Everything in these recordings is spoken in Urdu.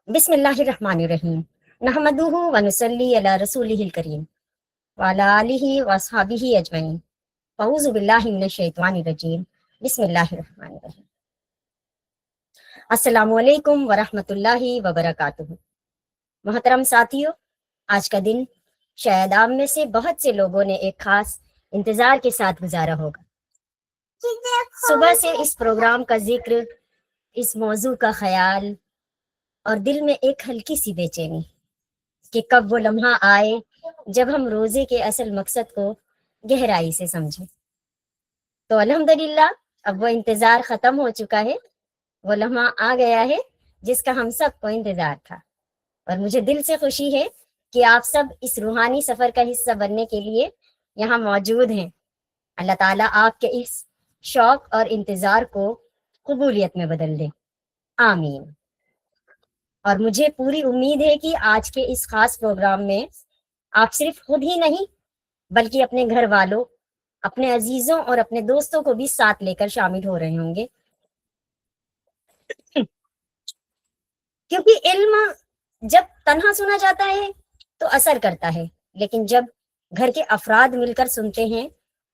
بسم اللہ الرحمن الرحیم نحمدہ ونصلی علی رسولہ الکریم وعلی آلہ واصحابہ اجمعین اعوذ باللہ من الشیطان الرجیم بسم اللہ الرحمن الرحیم السلام علیکم ورحمۃ اللہ وبرکاتہ۔ محترم ساتھیو، آج کا دن شاید آپ میں سے بہت سے لوگوں نے ایک خاص انتظار کے ساتھ گزارا ہوگا۔ صبح سے اس پروگرام کا ذکر، اس موضوع کا خیال اور دل میں ایک ہلکی سی بے چینی کہ کب وہ لمحہ آئے جب ہم روزے کے اصل مقصد کو گہرائی سے سمجھیں۔ تو الحمدللہ اب وہ انتظار ختم ہو چکا ہے، وہ لمحہ آ گیا ہے جس کا ہم سب کو انتظار تھا، اور مجھے دل سے خوشی ہے کہ آپ سب اس روحانی سفر کا حصہ بننے کے لیے یہاں موجود ہیں۔ اللہ تعالیٰ آپ کے اس شوق اور انتظار کو قبولیت میں بدل دے، آمین۔ اور مجھے پوری امید ہے کہ آج کے اس خاص پروگرام میں آپ صرف خود ہی نہیں بلکہ اپنے گھر والوں، اپنے عزیزوں اور اپنے دوستوں کو بھی ساتھ لے کر شامل ہو رہے ہوں گے، کیونکہ علم جب تنہا سنا جاتا ہے تو اثر کرتا ہے، لیکن جب گھر کے افراد مل کر سنتے ہیں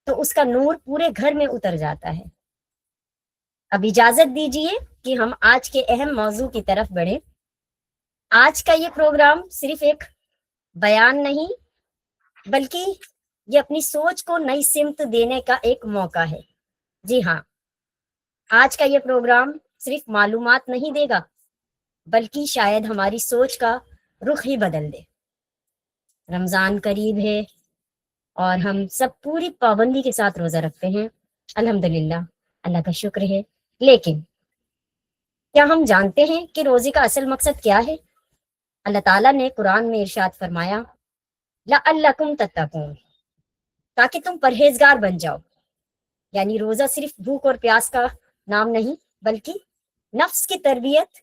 تو اس کا نور پورے گھر میں اتر جاتا ہے۔ اب اجازت دیجیے کہ ہم آج کے اہم موضوع کی طرف بڑھیں۔ آج کا یہ پروگرام صرف ایک بیان نہیں بلکہ یہ اپنی سوچ کو نئی سمت دینے کا ایک موقع ہے۔ جی ہاں، آج کا یہ پروگرام صرف معلومات نہیں دے گا بلکہ شاید ہماری سوچ کا رخ ہی بدل دے۔ رمضان قریب ہے اور ہم سب پوری پابندی کے ساتھ روزہ رکھتے ہیں، الحمدللہ، اللہ کا شکر ہے۔ لیکن کیا ہم جانتے ہیں کہ روزے کا اصل مقصد کیا ہے؟ اللہ تعالیٰ نے قرآن میں ارشاد فرمایا، لعلکم تتقون، تاکہ تم پرہیزگار بن جاؤ۔ یعنی روزہ صرف بھوک اور پیاس کا نام نہیں بلکہ نفس کی تربیت،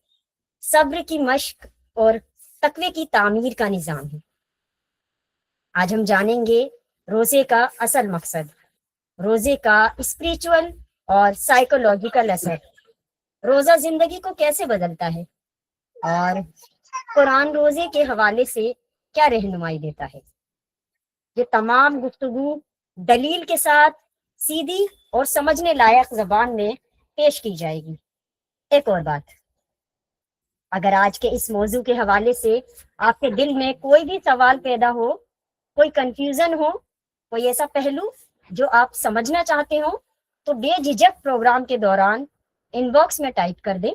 صبر کی مشق اور تقوی کی تعمیر کا نظام ہے۔ آج ہم جانیں گے روزے کا اصل مقصد، روزے کا اسپریچول اور سائیکولوجیکل اثر، روزہ زندگی کو کیسے بدلتا ہے، اور قرآن روزے کے حوالے سے کیا رہنمائی دیتا ہے۔ یہ تمام گفتگو دلیل کے ساتھ سیدھی اور سمجھنے لائق زبان میں پیش کی جائے گی۔ ایک اور بات، اگر آج کے اس موضوع کے حوالے سے آپ کے دل میں کوئی بھی سوال پیدا ہو، کوئی کنفیوژن ہو، کوئی ایسا پہلو جو آپ سمجھنا چاہتے ہو، تو بے جھجک پروگرام کے دوران ان باکس میں ٹائپ کر دیں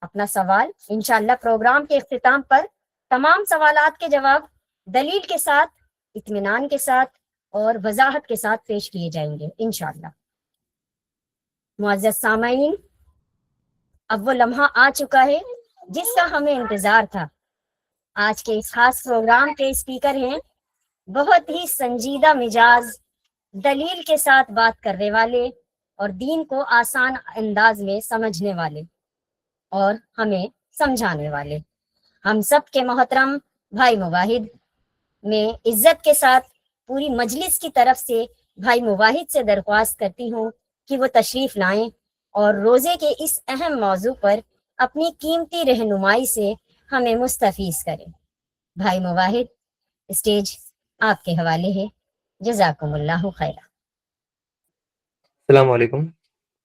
اپنا سوال۔ انشاءاللہ پروگرام کے اختتام پر تمام سوالات کے جواب دلیل کے ساتھ، اطمینان کے ساتھ اور وضاحت کے ساتھ پیش کیے جائیں گے انشاءاللہ۔ معزز سامعین، اب وہ لمحہ آ چکا ہے جس کا ہمیں انتظار تھا۔ آج کے اس خاص پروگرام کے اسپیکر ہیں بہت ہی سنجیدہ مزاج، دلیل کے ساتھ بات کرنے والے اور دین کو آسان انداز میں سمجھنے والے اور ہمیں سمجھانے والے، ہم سب کے محترم بھائی مواحد۔ میں عزت کے ساتھ پوری مجلس کی طرف سے بھائی مواحد سے درخواست کرتی ہوں کہ وہ تشریف لائیں اور روزے کے اس اہم موضوع پر اپنی قیمتی رہنمائی سے ہمیں مستفیض کریں۔ بھائی مواحد، اسٹیج آپ کے حوالے ہے، جزاکم اللہ خیرہ۔ السلام علیکم۔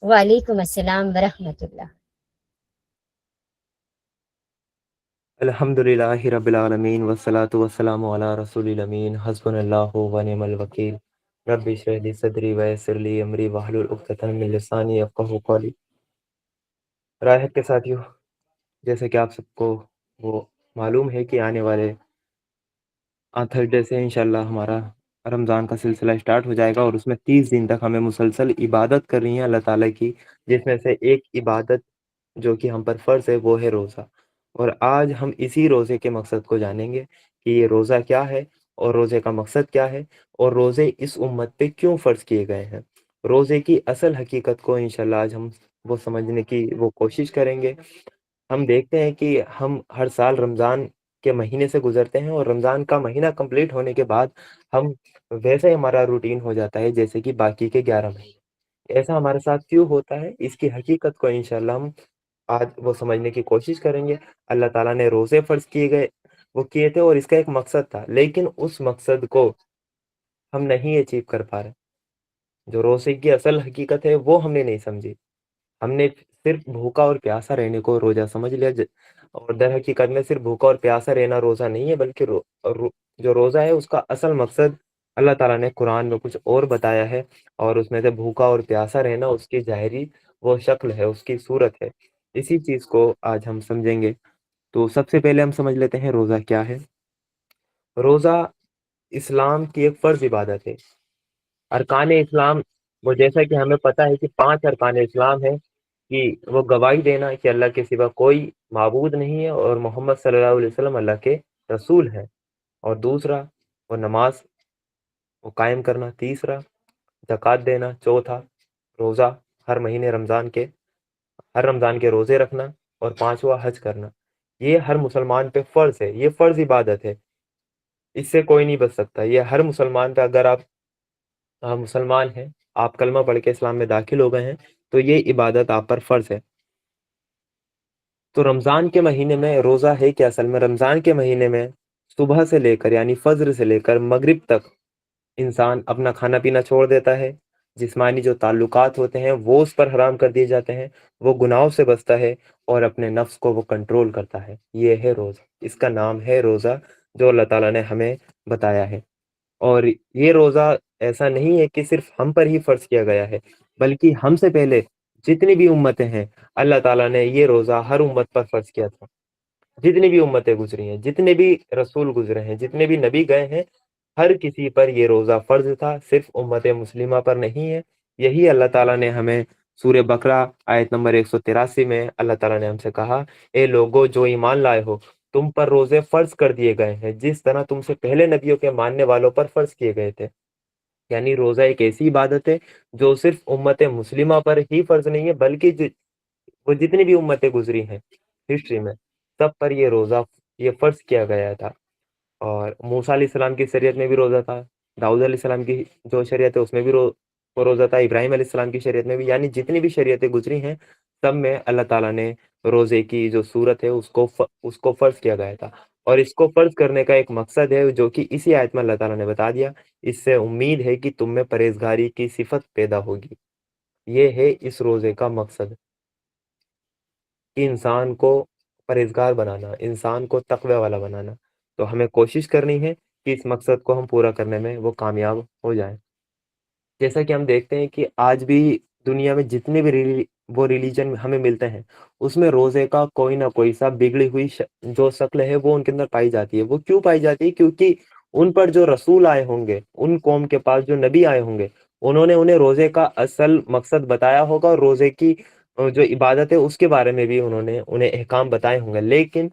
وعلیکم السلام ورحمۃ اللہ۔ الحمد للہ رب العالمین والصلاة والسلام علی رسول الامین، حسبنا اللہ ونعم الوکیل، رب اشرح لی صدری ویسر لی امری واحلل عقدۃ من لسانی یفقہوا قولی۔ راحت کے ساتھیو، جیسے کہ آپ سب کو وہ معلوم ہے کہ آنے والے تھرسڈے سے انشاءاللہ ہمارا رمضان کا سلسلہ اسٹارٹ ہو جائے گا، اور اس میں 30 دن تک ہمیں مسلسل عبادت کر رہی ہیں اللہ تعالیٰ کی، جس میں سے ایک عبادت جو کہ ہم پر فرض ہے وہ ہے روزہ۔ اور آج ہم اسی روزے کے مقصد کو جانیں گے کہ یہ روزہ کیا ہے اور روزے کا مقصد کیا ہے، اور روزے اس امت پہ کیوں فرض کیے گئے ہیں۔ روزے کی اصل حقیقت کو انشاءاللہ آج ہم وہ سمجھنے کی وہ کوشش کریں گے۔ ہم دیکھتے ہیں کہ ہم ہر سال رمضان کے مہینے سے گزرتے ہیں، اور رمضان کا مہینہ کمپلیٹ ہونے کے بعد ہم ویسے ہی ہمارا روٹین ہو جاتا ہے جیسے کہ باقی کے 11 مہینے۔ ایسا ہمارے ساتھ کیوں ہوتا ہے، اس کی حقیقت کو انشاءاللہ ہم آج وہ سمجھنے کی کوشش کریں گے۔ اللہ تعالیٰ نے روزے فرض کیے تھے اور اس کا ایک مقصد تھا، لیکن اس مقصد کو ہم نہیں اچیو کر پا رہے۔ جو روزے کی اصل حقیقت ہے وہ ہم نے نہیں سمجھی۔ ہم نے صرف بھوکا اور پیاسا رہنے کو روزہ سمجھ لیا، اور در حقیقت میں صرف بھوکا اور پیاسا رہنا روزہ نہیں ہے، بلکہ جو روزہ ہے اس کا اصل مقصد اللہ تعالیٰ نے قرآن میں کچھ اور بتایا ہے، اور اس میں سے بھوکا اور پیاسا رہنا اس کی ظاہری وہ شکل ہے، اس کی صورت ہے۔ اسی چیز کو آج ہم سمجھیں گے۔ تو سب سے پہلے ہم سمجھ لیتے ہیں روزہ کیا ہے۔ روزہ اسلام کی ایک فرض عبادت ہے۔ ارکان اسلام، وہ جیسا کہ ہمیں پتہ ہے کہ 5 ارکان اسلام ہے، کہ وہ گواہی دینا کہ اللہ کے سوا کوئی معبود نہیں ہے اور محمد صلی اللہ علیہ وسلم اللہ کے رسول ہیں، اور دوسرا وہ نماز وہ قائم کرنا، تیسرا زکوٰۃ دینا، چوتھا روزہ ہر مہینے ہر رمضان کے روزے رکھنا، اور پانچواں حج کرنا۔ یہ ہر مسلمان پہ فرض ہے، یہ فرض عبادت ہے، اس سے کوئی نہیں بچ سکتا۔ یہ ہر مسلمان پہ، اگر آپ مسلمان ہیں، آپ کلمہ پڑھ کے اسلام میں داخل ہو گئے ہیں، تو یہ عبادت آپ پر فرض ہے۔ تو رمضان کے مہینے میں روزہ ہے کہ اصل میں رمضان کے مہینے میں صبح سے لے کر، یعنی فجر سے لے کر مغرب تک انسان اپنا کھانا پینا چھوڑ دیتا ہے، جسمانی جو تعلقات ہوتے ہیں وہ اس پر حرام کر دیے جاتے ہیں، وہ گناہوں سے بچتا ہے اور اپنے نفس کو وہ کنٹرول کرتا ہے۔ یہ ہے روزہ، اس کا نام ہے روزہ، جو اللہ تعالیٰ نے ہمیں بتایا ہے۔ اور یہ روزہ ایسا نہیں ہے کہ صرف ہم پر ہی فرض کیا گیا ہے، بلکہ ہم سے پہلے جتنی بھی امتیں ہیں، اللہ تعالیٰ نے یہ روزہ ہر امت پر فرض کیا تھا۔ جتنی بھی امتیں گزری ہیں، جتنے بھی رسول گزرے ہیں، جتنے بھی نبی گئے ہیں، ہر کسی پر یہ روزہ فرض تھا، صرف امت مسلمہ پر نہیں ہے۔ یہی اللہ تعالیٰ نے ہمیں سورہ بقرہ آیت نمبر 183 میں اللہ تعالیٰ نے ہم سے کہا، اے لوگو جو ایمان لائے ہو، تم پر روزے فرض کر دیے گئے ہیں، جس طرح تم سے پہلے نبیوں کے ماننے والوں پر فرض کیے گئے تھے۔ یعنی روزہ ایک ایسی عبادت ہے جو صرف امت مسلمہ پر ہی فرض نہیں ہے، بلکہ وہ جتنی بھی امتیں گزری ہیں ہسٹری میں، سب پر یہ روزہ یہ فرض کیا گیا تھا۔ اور موسیٰ علیہ السلام کی شریعت میں بھی روزہ تھا، داؤد علیہ السلام کی جو شریعت ہے اس میں بھی وہ روزہ تھا، ابراہیم علیہ السلام کی شریعت میں بھی، یعنی جتنی بھی شریعتیں گزری ہیں سب میں اللہ تعالیٰ نے روزے کی جو صورت ہے اس کو فرض کیا گیا تھا۔ اور اس کو فرض کرنے کا ایک مقصد ہے جو کہ اسی آیت میں اللہ تعالیٰ نے بتا دیا، اس سے امید ہے کہ تم میں پرہیزگاری کی صفت پیدا ہوگی۔ یہ ہے اس روزے کا مقصد، کہ انسان کو پرہیزگار بنانا، انسان کو تقوی والا بنانا۔ تو ہمیں کوشش کرنی ہے کہ اس مقصد کو ہم پورا کرنے میں وہ کامیاب ہو جائیں۔ جیسا کہ ہم دیکھتے ہیں کہ آج بھی دنیا میں جتنے بھی وہ ریلیجن ہمیں ملتے ہیں، اس میں روزے کا کوئی نہ کوئی سا بگڑی ہوئی جو شکل ہے وہ ان کے اندر پائی جاتی ہے۔ وہ کیوں پائی جاتی ہے؟ کیونکہ ان پر جو رسول آئے ہوں گے، ان قوم کے پاس جو نبی آئے ہوں گے، انہوں نے انہیں روزے کا اصل مقصد بتایا ہوگا، اور روزے کی جو عبادت ہے اس کے بارے میں بھی انہوں نے انہیں احکام بتائے ہوں گے۔ لیکن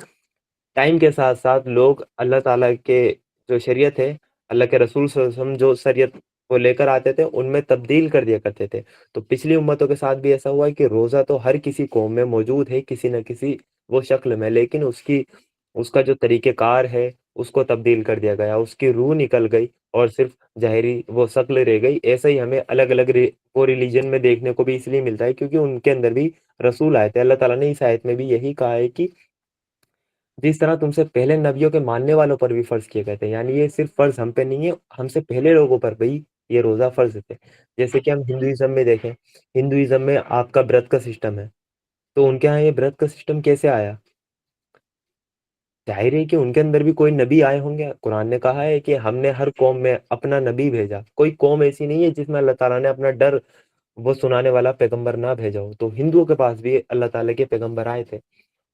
ٹائم کے ساتھ ساتھ لوگ اللہ تعالیٰ کے جو شریعت ہے، اللہ کے رسول صلی اللہ علیہ وسلم جو شریعت وہ لے کر آتے تھے، ان میں تبدیل کر دیا کرتے تھے۔ تو پچھلی امتوں کے ساتھ بھی ایسا ہوا ہے کہ روزہ تو ہر کسی قوم میں موجود ہے، کسی نہ کسی وہ شکل میں، لیکن اس کا جو طریقہ کار ہے اس کو تبدیل کر دیا گیا، اس کی روح نکل گئی اور صرف ظاہری وہ شکل رہ گئی۔ ایسا ہی ہمیں الگ الگ وہ ریلیجن میں دیکھنے کو بھی اس لیے ملتا ہے کیونکہ ان کے اندر بھی رسول آئے تھے۔ اللہ تعالیٰ نے اس آیت میں بھی یہی کہا ہے کہ جس طرح تم سے پہلے نبیوں کے ماننے والوں پر بھی فرض کیے گئے تھے، یعنی یہ صرف فرض ہم پہ نہیں ہے، ہم سے پہلے لوگوں پر بھی یہ روزہ فرض تھے۔ جیسے کہ ہم ہندوازم میں دیکھیں، ہندوازم میں آپ کا برت کا سسٹم ہے، تو ان کے یہاں یہ برت کا سسٹم کیسے آیا؟ ظاہر ہے کہ ان کے اندر بھی کوئی نبی آئے ہوں گے۔ قرآن نے کہا ہے کہ ہم نے ہر قوم میں اپنا نبی بھیجا، کوئی قوم ایسی نہیں ہے جس میں اللہ تعالیٰ نے اپنا ڈر وہ سنانے والا پیغمبر نہ بھیجا ہو۔ تو ہندوؤں کے پاس بھی اللہ تعالیٰ کے پیغمبر آئے تھے،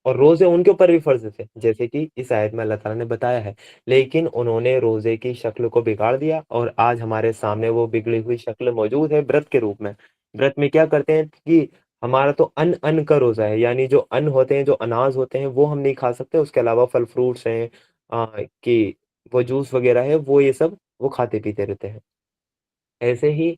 اور روزے ان کے اوپر بھی فرض تھے، جیسے کہ اس آیت میں اللہ تعالیٰ نے بتایا ہے۔ لیکن انہوں نے روزے کی شکل کو بگاڑ دیا، اور آج ہمارے سامنے وہ بگڑی ہوئی شکل موجود ہے برت کے روپ میں۔ برت میں کیا کرتے ہیں کہ ہمارا تو ان کا روزہ ہے، یعنی جو ان ہوتے ہیں، جو اناج ہوتے ہیں وہ ہم نہیں کھا سکتے، اس کے علاوہ پھل فروٹس ہیں، کہ وہ جوس وغیرہ ہے، وہ یہ سب وہ کھاتے پیتے رہتے ہیں۔ ایسے ہی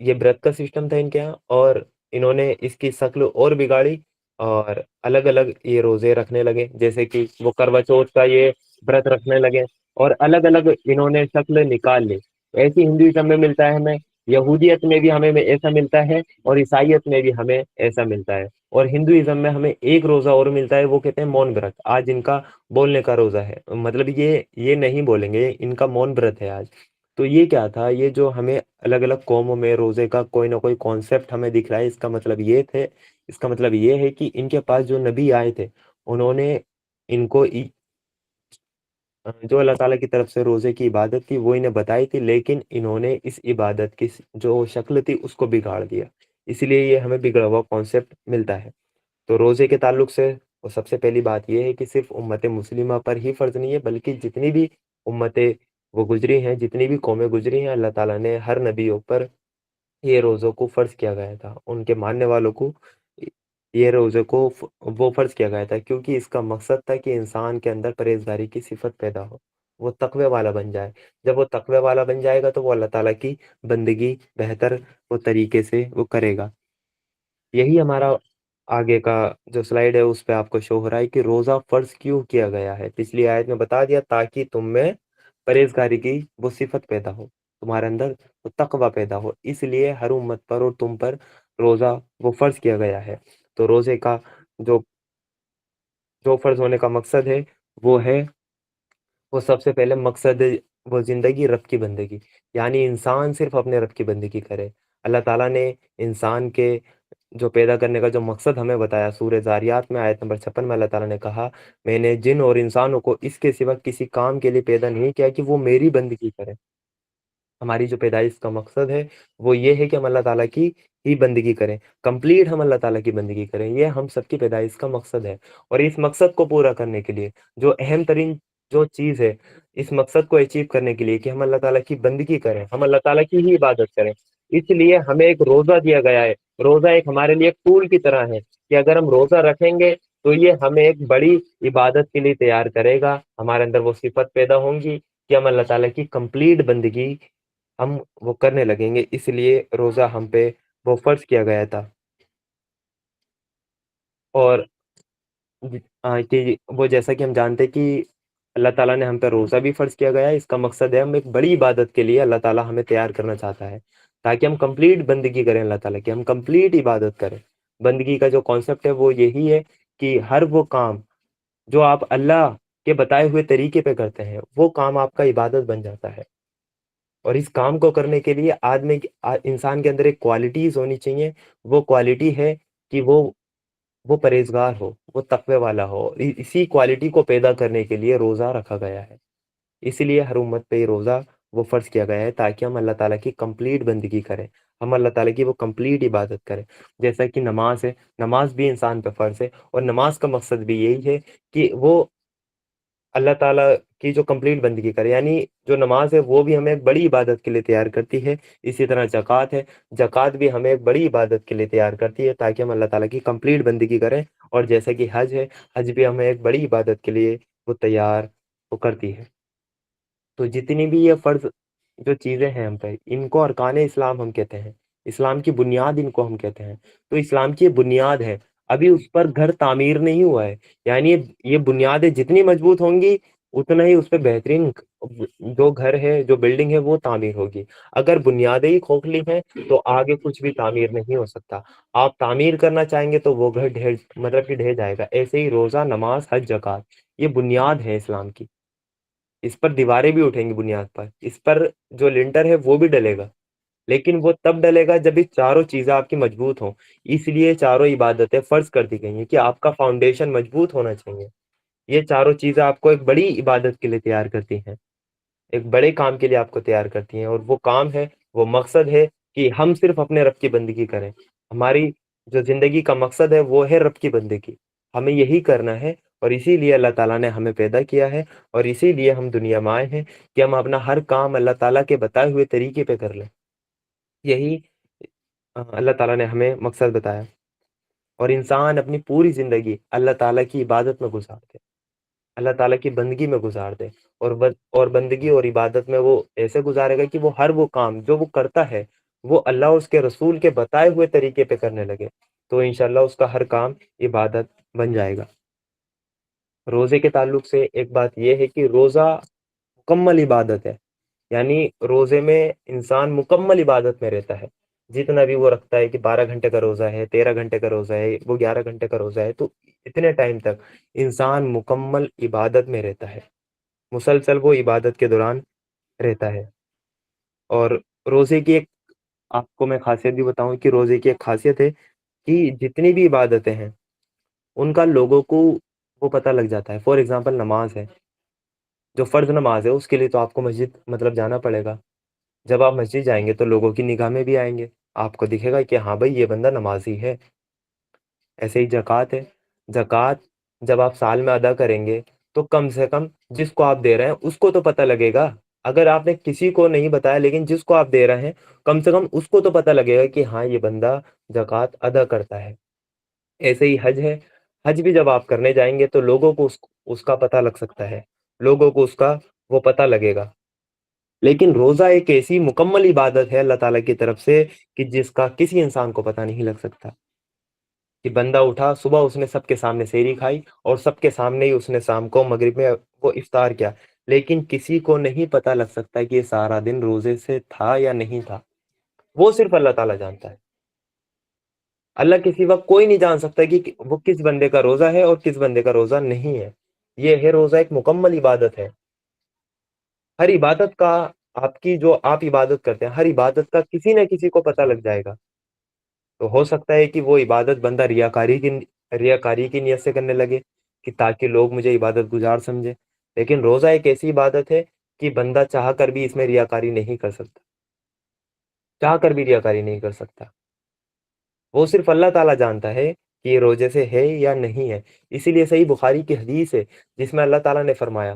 یہ برت کا سسٹم تھا ان کے یہاں، اور انہوں نے اس کی شکل اور بگاڑی، اور الگ الگ یہ روزے رکھنے لگے، جیسے کہ وہ کروا چوتھ کا یہ برت رکھنے لگے، اور الگ الگ انہوں نے شکل نکال لی۔ ایسی ہندوازم میں ملتا ہے ہمیں یہودیت میں بھی ہمیں ایسا ملتا ہے اور عیسائیت میں بھی ہمیں ایسا ملتا ہے، اور ہندوازم میں ہمیں ایک روزہ اور ملتا ہے، وہ کہتے ہیں مون برت، آج ان کا بولنے کا روزہ ہے، مطلب یہ نہیں بولیں گے، ان کا مون برت ہے آج۔ تو یہ کیا تھا، یہ جو ہمیں الگ الگ قوموں میں روزے کا کوئی نہ کوئی کانسیپٹ ہمیں دکھ رہا ہے، اس کا مطلب یہ ہے کہ ان کے پاس جو نبی آئے تھے، انہوں نے ان کو جو اللہ تعالیٰ کی طرف سے روزے کی عبادت تھی وہ انہیں بتائی تھی، لیکن انہوں نے اس عبادت کی جو شکل تھی اس کو بگاڑ دیا، اس لیے یہ ہمیں بگڑا ہوا کانسیپٹ ملتا ہے۔ تو روزے کے تعلق سے وہ سب سے پہلی بات یہ ہے کہ صرف امت مسلمہ پر ہی فرض نہیں ہے، بلکہ جتنی بھی امتیں وہ گزری ہیں، جتنی بھی قومیں گزری ہیں، اللہ تعالیٰ نے ہر نبیوں پر یہ روزوں کو فرض کیا گیا تھا، ان کے ماننے والوں کو یہ روزے کو وہ فرض کیا گیا تھا، کیونکہ اس کا مقصد تھا کہ انسان کے اندر پرہیزگاری کی صفت پیدا ہو، وہ تقوی والا بن جائے۔ جب وہ تقوی والا بن جائے گا تو وہ اللہ تعالیٰ کی بندگی بہتر وہ طریقے سے وہ کرے گا۔ یہی ہمارا آگے کا جو سلائیڈ ہے اس پہ آپ کو شو ہو رہا ہے کہ روزہ فرض کیوں کیا گیا ہے۔ پچھلی آیت میں بتا دیا تاکہ تم میں پرہیزگاری کی وہ صفت پیدا ہو، تمہارے اندر وہ تقوی پیدا ہو، اس لیے ہر امت پر اور تم پر روزہ وہ فرض کیا گیا ہے۔ تو روزے کا جو جو فرض ہونے کا مقصد ہے وہ ہے، وہ سب سے پہلے مقصد وہ زندگی رب کی بندگی، یعنی انسان صرف اپنے رب کی بندگی کرے۔ اللہ تعالیٰ نے انسان کے جو پیدا کرنے کا جو مقصد ہمیں بتایا، سورہ زاریات میں آیت نمبر 56 میں اللہ تعالیٰ نے کہا، میں نے جن اور انسانوں کو اس کے سوا کسی کام کے لیے پیدا نہیں کیا کہ وہ میری بندگی کرے۔ ہماری جو پیدائش کا مقصد ہے وہ یہ ہے کہ ہم اللہ تعالیٰ کی ہی بندگی کریں، کمپلیٹ ہم اللہ تعالیٰ کی بندگی کریں، یہ ہم سب کی پیدائش کا مقصد ہے۔ اور اس مقصد کو پورا کرنے کے لیے جو اہم ترین جو چیز ہے، اس مقصد کو اچیو کرنے کے لیے کہ ہم اللہ تعالیٰ کی بندگی کریں، ہم اللہ تعالیٰ کی ہی عبادت کریں، اس لیے ہمیں ایک روزہ دیا گیا ہے۔ روزہ ایک ہمارے لیے ایک ٹول کی طرح ہے کہ اگر ہم روزہ رکھیں گے تو یہ ہمیں ایک بڑی عبادت کے لیے تیار کرے گا، ہمارے اندر وہ صفت پیدا ہوں گی کہ ہم اللہ تعالیٰ کی کمپلیٹ بندگی ہم وہ کرنے لگیں گے، اس لیے روزہ ہم پہ وہ فرض کیا گیا تھا۔ اور کہ وہ جیسا کہ ہم جانتے کہ اللہ تعالیٰ نے ہم پہ روزہ بھی فرض کیا گیا ہے، اس کا مقصد ہے ہم ایک بڑی عبادت کے لیے اللہ تعالیٰ ہمیں تیار کرنا چاہتا ہے تاکہ ہم کمپلیٹ بندگی کریں اللہ تعالیٰ کی، ہم کمپلیٹ عبادت کریں۔ بندگی کا جو کانسیپٹ ہے وہ یہی ہے کہ ہر وہ کام جو آپ اللہ کے بتائے ہوئے طریقے پہ کرتے ہیں وہ کام آپ کا عبادت بن جاتا ہے۔ اور اس کام کو کرنے کے لیے انسان کے اندر ایک کوالٹیز ہونی چاہیے، وہ کوالٹی ہے کہ وہ پرہیزگار ہو، وہ تقوی والا ہو، اسی کوالٹی کو پیدا کرنے کے لیے روزہ رکھا گیا ہے۔ اسی لیے ہر امت پہ یہ روزہ وہ فرض کیا گیا ہے تاکہ ہم اللہ تعالیٰ کی کمپلیٹ بندگی کریں، ہم اللہ تعالیٰ کی وہ کمپلیٹ عبادت کریں۔ جیسا کہ نماز ہے، نماز بھی انسان پہ فرض ہے، اور نماز کا مقصد بھی یہی ہے کہ وہ اللہ تعالیٰ کی جو کمپلیٹ بندگی کرے، یعنی جو نماز ہے وہ بھی ہمیں ایک بڑی عبادت کے لیے تیار کرتی ہے، اسی طرح زکوٰۃ ہے، زکوٰۃ بھی ہمیں ایک بڑی عبادت کے لیے تیار کرتی ہے تاکہ ہم اللہ تعالیٰ کی کمپلیٹ بندگی کریں۔ اور جیسا کہ حج ہے، حج بھی ہمیں ایک بڑی عبادت کے لیے وہ تیار وہ کرتی ہے۔ تو جتنی بھی یہ فرض جو چیزیں ہیں ہم پہ، ان کو ارکان اسلام ہم کہتے ہیں، اسلام کی بنیاد ان کو ہم کہتے ہیں۔ تو اسلام کی یہ بنیاد ہے، ابھی اس پر گھر تعمیر نہیں ہوا ہے، یعنی یہ بنیادیں جتنی مضبوط ہوں گی اتنا ہی اس پہ بہترین جو گھر ہے، جو بلڈنگ ہے وہ تعمیر ہوگی۔ اگر بنیادیں ہی کھوکھلی ہیں تو آگے کچھ بھی تعمیر نہیں ہو سکتا۔ آپ تعمیر کرنا چاہیں گے تو وہ گھر مطلب کہ ڈھہ جائے گا۔ ایسے ہی روزہ، نماز، حج، زکوٰۃ یہ بنیاد ہے اسلام کی، اس پر دیواریں بھی اٹھیں گی بنیاد پر، اس پر جو لنٹر ہے وہ بھی ڈلے گا، لیکن وہ تب ڈلے گا جب یہ چاروں چیزیں آپ کی مضبوط ہوں۔ اس لیے چاروں عبادتیں فرض کر دی گئی ہیں کہ آپ کا فاؤنڈیشن مضبوط ہونا چاہیے۔ یہ چاروں چیزیں آپ کو ایک بڑی عبادت کے لیے تیار کرتی ہیں، ایک بڑے کام کے لیے آپ کو تیار کرتی ہیں، اور وہ کام ہے، وہ مقصد ہے کہ ہم صرف اپنے رب کی بندگی کریں۔ ہماری جو زندگی کا مقصد ہے وہ ہے رب کی بندگی، ہمیں یہی کرنا ہے، اور اسی لیے اللہ تعالیٰ نے ہمیں پیدا کیا ہے، اور اسی لیے ہم دنیا میں آئے ہیں کہ ہم اپنا ہر کام اللہ تعالیٰ کے بتائے ہوئے طریقے پہ کر لیں۔ یہی اللہ تعالیٰ نے ہمیں مقصد بتایا، اور انسان اپنی پوری زندگی اللہ تعالیٰ کی عبادت میں گزار دے، اللہ تعالیٰ کی بندگی میں گزار دے، اور بندگی اور عبادت میں وہ ایسے گزارے گا کہ وہ ہر وہ کام جو وہ کرتا ہے وہ اللہ اور اس کے رسول کے بتائے ہوئے طریقے پہ کرنے لگے، تو انشاءاللہ اس کا ہر کام عبادت بن جائے گا۔ روزے کے تعلق سے ایک بات یہ ہے کہ روزہ مکمل عبادت ہے، یعنی روزے میں انسان مکمل عبادت میں رہتا ہے، جتنا بھی وہ رکھتا ہے کہ 12 گھنٹے کا روزہ ہے، 13 گھنٹے کا روزہ ہے، وہ 11 گھنٹے کا روزہ ہے، تو اتنے ٹائم تک انسان مکمل عبادت میں رہتا ہے، مسلسل وہ عبادت کے دوران رہتا ہے۔ اور روزے کی ایک آپ کو میں خاصیت بھی بتاؤں کہ روزے کی ایک خاصیت ہے کہ جتنی بھی عبادتیں ہیں ان کا لوگوں کو وہ پتہ لگ جاتا ہے۔ فار ایگزامپل نماز ہے، جو فرض نماز ہے اس کے لیے تو آپ کو مسجد مطلب جانا پڑے گا۔ جب آپ مسجد جائیں گے تو لوگوں کی نگاہ میں بھی آئیں گے، آپ کو دکھے گا کہ ہاں بھائی یہ بندہ نمازی ہے۔ ایسے ہی زکوٰۃ ہے، زکوٰۃ جب آپ سال میں ادا کریں گے تو کم سے کم جس کو آپ دے رہے ہیں اس کو تو پتہ لگے گا۔ اگر آپ نے کسی کو نہیں بتایا لیکن جس کو آپ دے رہے ہیں کم سے کم اس کو تو پتہ لگے گا کہ ہاں یہ بندہ زکوٰۃ ادا کرتا ہے۔ ایسے ہی حج ہے، حج بھی جب آپ کرنے جائیں گے تو لوگوں کو اس کا پتہ لگ سکتا ہے، لوگوں کو اس کا وہ پتہ لگے گا۔ لیکن روزہ ایک ایسی مکمل عبادت ہے اللہ تعالیٰ کی طرف سے کہ جس کا کسی انسان کو پتہ نہیں لگ سکتا کہ بندہ اٹھا صبح اس نے سب کے سامنے سحری کھائی اور سب کے سامنے ہی اس نے شام کو مغرب میں وہ افطار کیا، لیکن کسی کو نہیں پتہ لگ سکتا کہ یہ سارا دن روزے سے تھا یا نہیں تھا، وہ صرف اللہ تعالیٰ جانتا ہے۔ اللہ کسی وقت کوئی نہیں جان سکتا کہ وہ کس بندے کا روزہ ہے اور کس بندے کا روزہ نہیں ہے۔ یہ ہے روزہ ایک مکمل عبادت ہے۔ ہر عبادت کا آپ کی جو آپ عبادت کرتے ہیں ہر عبادت کا کسی نہ کسی کو پتہ لگ جائے گا، تو ہو سکتا ہے کہ وہ عبادت بندہ ریاکاری کی نیت سے کرنے لگے کہ تاکہ لوگ مجھے عبادت گزار سمجھے، لیکن روزہ ایک ایسی عبادت ہے کہ بندہ چاہ کر بھی اس میں ریاکاری نہیں کر سکتا، چاہ کر بھی ریاکاری نہیں کر سکتا۔ وہ صرف اللہ تعالیٰ جانتا ہے کہ یہ روزے سے ہے یا نہیں ہے۔ اسی لیے صحیح بخاری کی حدیث ہے جس میں اللہ تعالیٰ نے فرمایا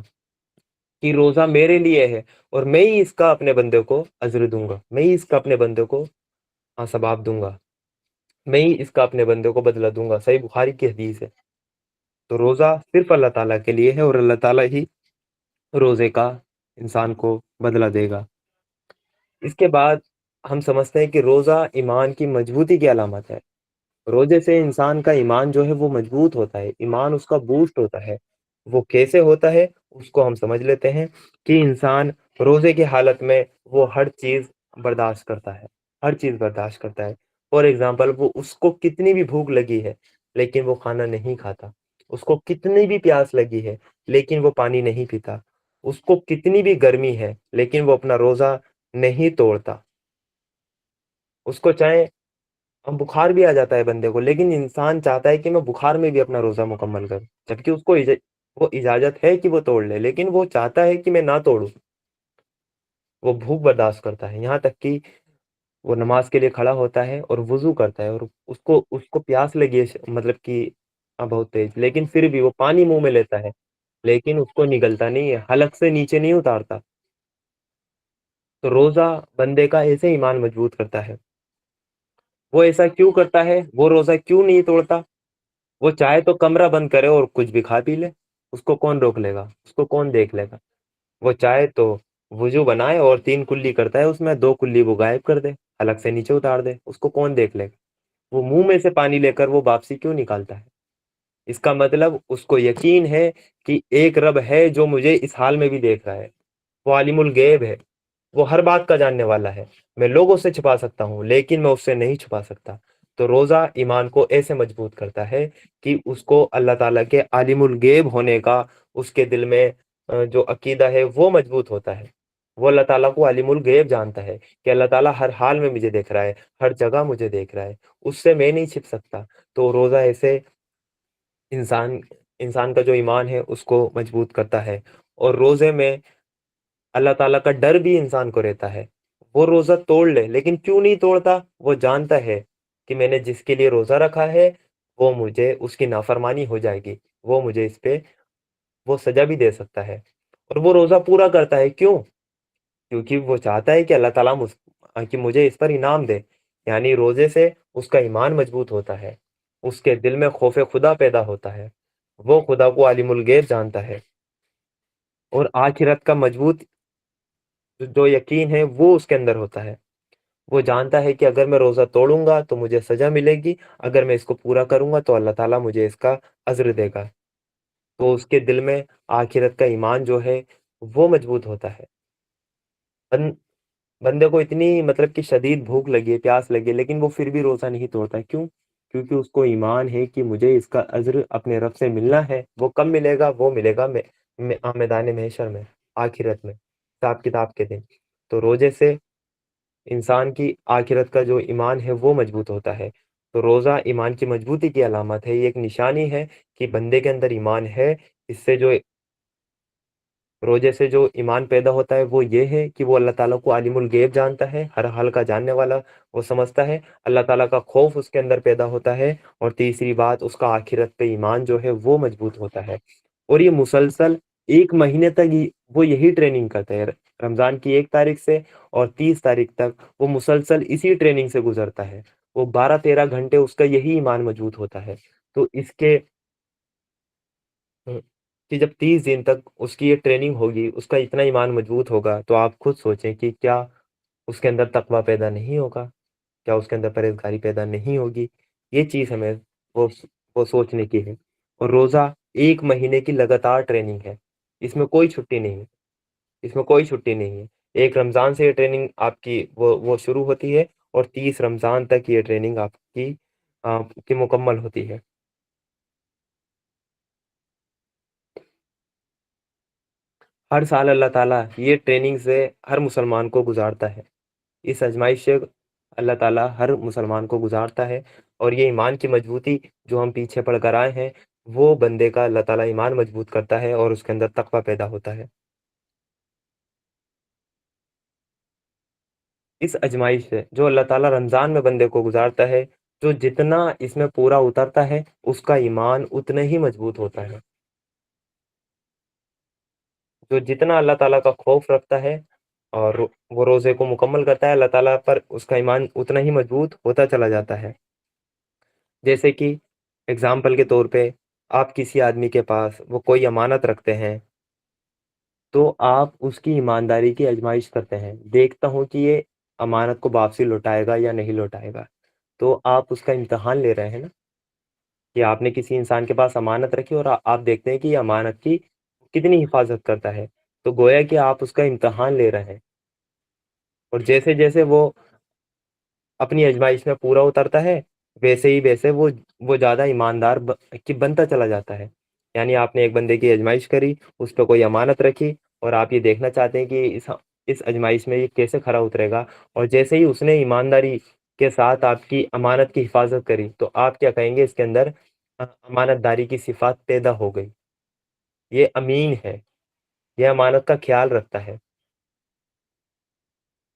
کہ روزہ میرے لیے ہے اور میں ہی اس کا اپنے بندے کو اجر دوں گا، میں ہی اس کا اپنے بندے کو ثواب دوں گا، میں ہی اس کا اپنے بندے کو بدلہ دوں گا۔ صحیح بخاری کی حدیث ہے۔ تو روزہ صرف اللہ تعالیٰ کے لیے ہے اور اللہ تعالیٰ ہی روزے کا انسان کو بدلہ دے گا۔ اس کے بعد ہم سمجھتے ہیں کہ روزہ ایمان کی مضبوطی کی علامت ہے۔ روزے سے انسان کا ایمان جو ہے وہ مضبوط ہوتا ہے، ایمان اس کا بوسٹ ہوتا ہے۔ وہ کیسے ہوتا ہے اس کو ہم سمجھ لیتے ہیں کہ انسان روزے کی حالت میں وہ ہر چیز برداشت کرتا ہے، ہر چیز برداشت کرتا ہے۔ فار ایگزامپل وہ اس کو کتنی بھی بھوک لگی ہے لیکن وہ کھانا نہیں کھاتا، اس کو کتنی بھی پیاس لگی ہے لیکن وہ پانی نہیں پیتا، اس کو کتنی بھی گرمی ہے لیکن وہ اپنا روزہ نہیں توڑتا۔ اس کو چاہے بخار بھی آ جاتا ہے بندے کو لیکن انسان چاہتا ہے کہ میں بخار میں بھی اپنا روزہ مکمل کروں، جبکہ اس کو وہ اجازت ہے کہ وہ توڑ لے لیکن وہ چاہتا ہے کہ میں نہ توڑوں۔ وہ بھوک برداشت کرتا ہے، یہاں تک کہ وہ نماز کے لیے کھڑا ہوتا ہے اور وضو کرتا ہے اور اس کو پیاس لگی ہے مطلب کہ بہت تیز، لیکن پھر بھی وہ پانی منہ میں لیتا ہے لیکن اس کو نگلتا نہیں ہے، حلق سے نیچے نہیں اتارتا۔ تو روزہ بندے کا ایسے ایمان مضبوط کرتا ہے۔ وہ ایسا کیوں کرتا ہے؟ وہ روزہ کیوں نہیں توڑتا؟ وہ چاہے تو کمرہ بند کرے اور کچھ بھی کھا پی لے، اس کو کون روک لے گا، اس کو کون دیکھ لے گا؟ وہ چاہے تو وضو بنائے اور 3 کلی کرتا ہے، اس میں 2 کلی وہ غائب کر دے، حلق سے نیچے اتار دے، اس کو کون دیکھ لے گا؟ وہ منہ میں سے پانی لے کر وہ واپسی کیوں نکالتا ہے؟ اس کا مطلب اس کو یقین ہے کہ ایک رب ہے جو مجھے اس حال میں بھی دیکھ رہا ہے، وہ عالم الغیب ہے، وہ ہر بات کا جاننے والا ہے۔ میں لوگوں سے چھپا سکتا ہوں لیکن میں اس سے نہیں چھپا سکتا۔ تو روزہ ایمان کو ایسے مضبوط کرتا ہے کہ اس کو اللہ تعالیٰ کے عالم الغیب ہونے کا اس کے دل میں جو عقیدہ ہے وہ مضبوط ہوتا ہے۔ وہ اللہ تعالیٰ کو عالم الغیب جانتا ہے کہ اللہ تعالیٰ ہر حال میں مجھے دیکھ رہا ہے، ہر جگہ مجھے دیکھ رہا ہے، اس سے میں نہیں چھپ سکتا۔ تو روزہ ایسے انسان کا جو ایمان ہے اس کو مضبوط کرتا ہے۔ اور روزے میں اللہ تعالیٰ کا ڈر بھی انسان کو رہتا ہے۔ وہ روزہ توڑ لے لیکن کیوں نہیں توڑتا؟ وہ جانتا ہے کہ میں نے جس کے لیے روزہ رکھا ہے وہ مجھے اس کی نافرمانی ہو جائے گی، وہ مجھے اس پہ وہ سزا بھی دے سکتا ہے، اور وہ روزہ پورا کرتا ہے۔ کیوں؟ کیونکہ وہ چاہتا ہے کہ اللہ تعالیٰ کہ مجھے اس پر انعام دے۔ یعنی روزے سے اس کا ایمان مضبوط ہوتا ہے، اس کے دل میں خوف خدا پیدا ہوتا ہے، وہ خدا کو عالم الغیب جانتا ہے، اور آخرت کا مضبوط جو یقین ہے وہ اس کے اندر ہوتا ہے۔ وہ جانتا ہے کہ اگر میں روزہ توڑوں گا تو مجھے سزا ملے گی، اگر میں اس کو پورا کروں گا تو اللہ تعالیٰ مجھے اس کا اجر دے گا۔ تو اس کے دل میں آخرت کا ایمان جو ہے وہ مضبوط ہوتا ہے۔ بن بندے کو اتنی مطلب کہ شدید بھوک لگی ہے، پیاس لگی ہے، لیکن وہ پھر بھی روزہ نہیں توڑتا ہے. کیوں؟ کیونکہ اس کو ایمان ہے کہ مجھے اس کا اجر اپنے رب سے ملنا ہے. وہ کب ملے گا؟ وہ ملے گا میدان محشر میں، آخرت میں، حساب کتاب کے دن. تو روزے سے انسان کی آخرت کا جو ایمان ہے وہ مضبوط ہوتا ہے. تو روزہ ایمان کی مضبوطی کی علامت ہے، یہ ایک نشانی ہے کہ بندے کے اندر ایمان ہے. اس سے جو روزے سے جو ایمان پیدا ہوتا ہے وہ یہ ہے کہ وہ اللہ تعالیٰ کو عالم الغیب جانتا ہے، ہر حال کا جاننے والا وہ سمجھتا ہے. اللہ تعالیٰ کا خوف اس کے اندر پیدا ہوتا ہے. اور تیسری بات، اس کا آخرت پہ ایمان جو ہے وہ مضبوط ہوتا ہے. اور یہ مسلسل 1 مہینے تک وہ یہی ٹریننگ کرتا ہے. رمضان کی 1 تاریخ سے اور 30 تاریخ تک وہ مسلسل اسی ٹریننگ سے گزرتا ہے. وہ 12-13 گھنٹے اس کا یہی ایمان مضبوط ہوتا ہے. تو اس کے کہ جب 30 دن تک اس کی یہ ٹریننگ ہوگی، اس کا اتنا ایمان مضبوط ہوگا، تو آپ خود سوچیں کہ کیا اس کے اندر تقویٰ پیدا نہیں ہوگا؟ کیا اس کے اندر پرہیزگاری پیدا نہیں ہوگی؟ یہ چیز ہمیں وہ وہ سوچنے کی ہے. اور روزہ 1 مہینے کی لگاتار ٹریننگ ہے، اس میں کوئی چھٹی نہیں ہے. اس میں کوئی چھٹی نہیں ہے. ایک رمضان سے یہ ٹریننگ آپ کی وہ شروع ہوتی ہے، اور 30 رمضان تک یہ ٹریننگ آپ کی مکمل ہوتی ہے. ہر سال اللہ تعالیٰ یہ ٹریننگ سے ہر مسلمان کو گزارتا ہے. اس آزمائش سے اللہ تعالیٰ ہر مسلمان کو گزارتا ہے. اور یہ ایمان کی مضبوطی جو ہم پیچھے پڑھ کر آئے ہیں، وہ بندے کا اللہ تعالیٰ ایمان مضبوط کرتا ہے اور اس کے اندر تقویٰ پیدا ہوتا ہے. اس آزمائش سے جو اللہ تعالیٰ رمضان میں بندے کو گزارتا ہے، جو جتنا اس میں پورا اترتا ہے اس کا ایمان اتنا ہی مضبوط ہوتا ہے. جو جتنا اللہ تعالیٰ کا خوف رکھتا ہے اور وہ روزے کو مکمل کرتا ہے، اللہ تعالیٰ پر اس کا ایمان اتنا ہی مضبوط ہوتا چلا جاتا ہے. جیسے کہ اگزامپل کے طور پہ آپ کسی آدمی کے پاس وہ کوئی امانت رکھتے ہیں، تو آپ اس کی ایمانداری کی آزمائش کرتے ہیں. دیکھتا ہوں کہ یہ امانت کو واپسی لوٹائے گا یا نہیں لوٹائے گا. تو آپ اس کا امتحان لے رہے ہیں نا، کہ آپ نے کسی انسان کے پاس امانت رکھی اور آپ دیکھتے ہیں کہ یہ امانت کی کتنی حفاظت کرتا ہے. تو گویا کہ آپ اس کا امتحان لے رہے ہیں. اور جیسے جیسے وہ اپنی آزمائش میں پورا اترتا ہے، ویسے ہی ویسے وہ زیادہ ایماندار بنتا چلا جاتا ہے. یعنی آپ نے ایک بندے کی آزمائش کری، اس پہ کوئی امانت رکھی، اور آپ یہ دیکھنا چاہتے ہیں کہ اس آزمائش میں یہ کیسے کھرا اترے گا. اور جیسے ہی اس نے ایمانداری کے ساتھ آپ کی امانت کی حفاظت کری، تو آپ کیا کہیں گے؟ اس کے اندر امانت داری کی صفات پیدا ہو گئی. یہ امین ہے، یہ امانت کا خیال رکھتا ہے.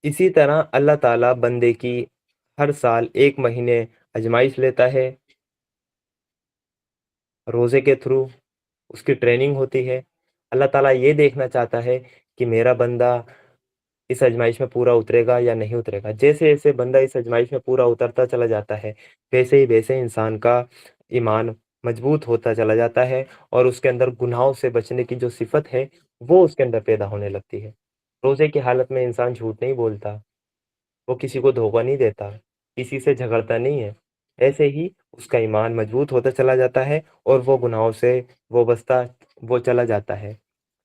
اسی طرح اللہ تعالیٰ بندے کی ہر سال 1 مہینے آزمائش لیتا ہے. روزے کے تھرو اس کی ٹریننگ ہوتی ہے. اللہ تعالیٰ یہ دیکھنا چاہتا ہے کہ میرا بندہ اس آزمائش میں پورا اترے گا یا نہیں اترے گا. جیسے جیسے بندہ اس آزمائش میں پورا اترتا چلا جاتا ہے، ویسے ہی ویسے انسان کا ایمان مضبوط ہوتا چلا جاتا ہے، اور اس کے اندر گناہوں سے بچنے کی جو صفت ہے وہ اس کے اندر پیدا ہونے لگتی ہے. روزے کی حالت میں انسان جھوٹ نہیں بولتا، وہ کسی کو دھوکہ نہیں دیتا، کسی سے جھگڑتا نہیں ہے. ایسے ہی اس کا ایمان مضبوط ہوتا چلا جاتا ہے، اور وہ گناہوں سے وابستہ وہ چلا جاتا ہے.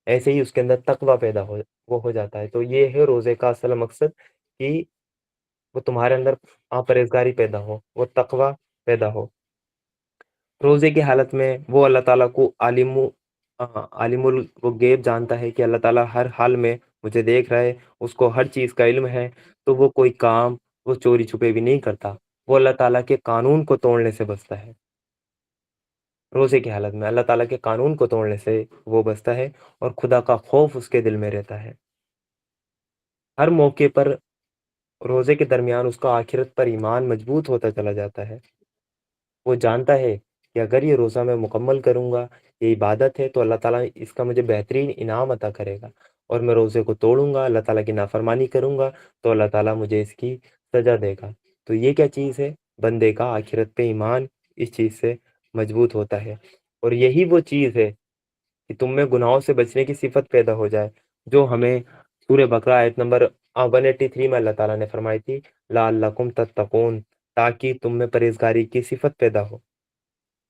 ایسے ہی اس کے اندر تقویٰ پیدا وہ ہو جاتا ہے. تو یہ ہے روزے کا اصل مقصد، کہ وہ تمہارے اندر پرہیزگاری پیدا ہو، وہ تقویٰ پیدا ہو. روزے کی حالت میں وہ اللہ تعالیٰ کو عالم الغیب جانتا ہے کہ اللہ تعالیٰ ہر حال میں مجھے دیکھ رہا ہے، اس کو ہر چیز کا علم ہے. تو وہ کوئی کام وہ چوری چھپے بھی نہیں کرتا، وہ اللہ تعالیٰ کے قانون کو توڑنے سے بچتا ہے. روزے کی حالت میں اللہ تعالیٰ کے قانون کو توڑنے سے وہ بچتا ہے، اور خدا کا خوف اس کے دل میں رہتا ہے. ہر موقع پر روزے کے درمیان اس کا آخرت پر ایمان مضبوط ہوتا چلا جاتا ہے. وہ جانتا ہے کہ اگر یہ روزہ میں مکمل کروں گا، یہ عبادت ہے، تو اللہ تعالیٰ اس کا مجھے بہترین انعام عطا کرے گا. اور میں روزے کو توڑوں گا، اللہ تعالیٰ کی نافرمانی کروں گا، تو اللہ تعالیٰ مجھے اس کی سزا دے گا. تو یہ کیا چیز ہے؟ بندے کا آخرت پہ ایمان اس چیز سے مضبوط ہوتا ہے. اور یہی وہ چیز ہے کہ تم میں گناہوں سے بچنے کی صفت پیدا ہو جائے، جو ہمیں سورہ بقرہ آیت نمبر 183 میں اللہ تعالیٰ نے فرمائی تھی، لعلکم تتقون، تاکہ تم میں پرہیزگاری کی صفت پیدا ہو.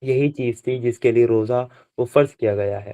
یہی چیز تھی جس کے لیے روزہ وہ فرض کیا گیا ہے.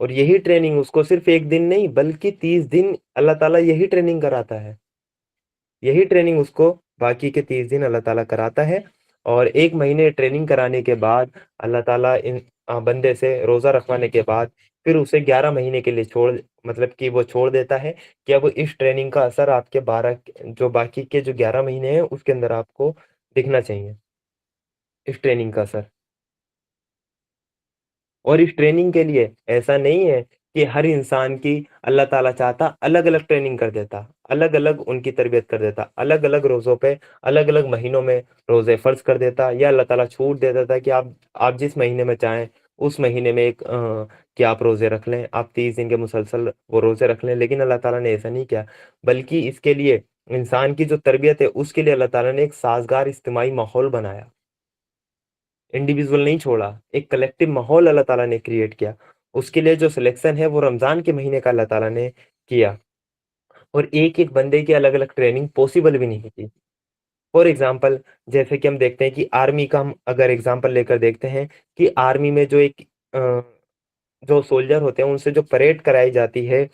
اور یہی ٹریننگ اس کو صرف ایک دن نہیں بلکہ 30 دن اللہ تعالیٰ یہی ٹریننگ کراتا ہے. یہی ٹریننگ اس کو باقی کے 30 دن اللہ تعالیٰ کراتا ہے. اور 1 مہینے ٹریننگ کرانے کے بعد اللہ تعالیٰ ان بندے سے روزہ رکھوانے کے بعد پھر اسے 11 مہینے کے لیے مطلب کہ وہ چھوڑ دیتا ہے کہ اب اس ٹریننگ کا اثر آپ کے جو باقی کے جو 11 مہینے ہیں اس کے اندر آپ کو دکھنا چاہیے اس ٹریننگ کا اثر. اور اس ٹریننگ کے لیے ایسا نہیں ہے کہ ہر انسان کی اللہ تعالیٰ چاہتا الگ الگ ٹریننگ کر دیتا، الگ الگ ان کی تربیت کر دیتا، الگ الگ روزوں پہ الگ الگ مہینوں میں روزے فرض کر دیتا، یا اللہ تعالیٰ چھوٹ دیتا تھا کہ آپ جس مہینے میں چاہیں اس مہینے میں کہ آپ روزے رکھ لیں، آپ 30 دن کے مسلسل وہ روزے رکھ لیں. لیکن اللہ تعالیٰ نے ایسا نہیں کیا، بلکہ اس کے لیے انسان کی جو تربیت ہے اس کے لیے اللہ تعالیٰ نے ایک سازگار اجتماعی ماحول بنایا. انڈیویژول نہیں چھوڑا، ایک کلیکٹیو ماحول اللہ تعالیٰ نے کریٹ کیا. اس کے لیے جو سلیکشن ہے وہ رمضان کے مہینے کا اللہ تعالیٰ نے کیا. اور ایک ایک بندے کی الگ الگ ٹریننگ پاسبل بھی نہیں تھی. فار ایگزامپل جیسے کہ ہم دیکھتے ہیں کہ آرمی کا ہم اگر ایگزامپل لے کر دیکھتے ہیں کہ آرمی میں جو سولجر ہوتے ہیں ان سے جو پریڈ کرائی جاتی ہے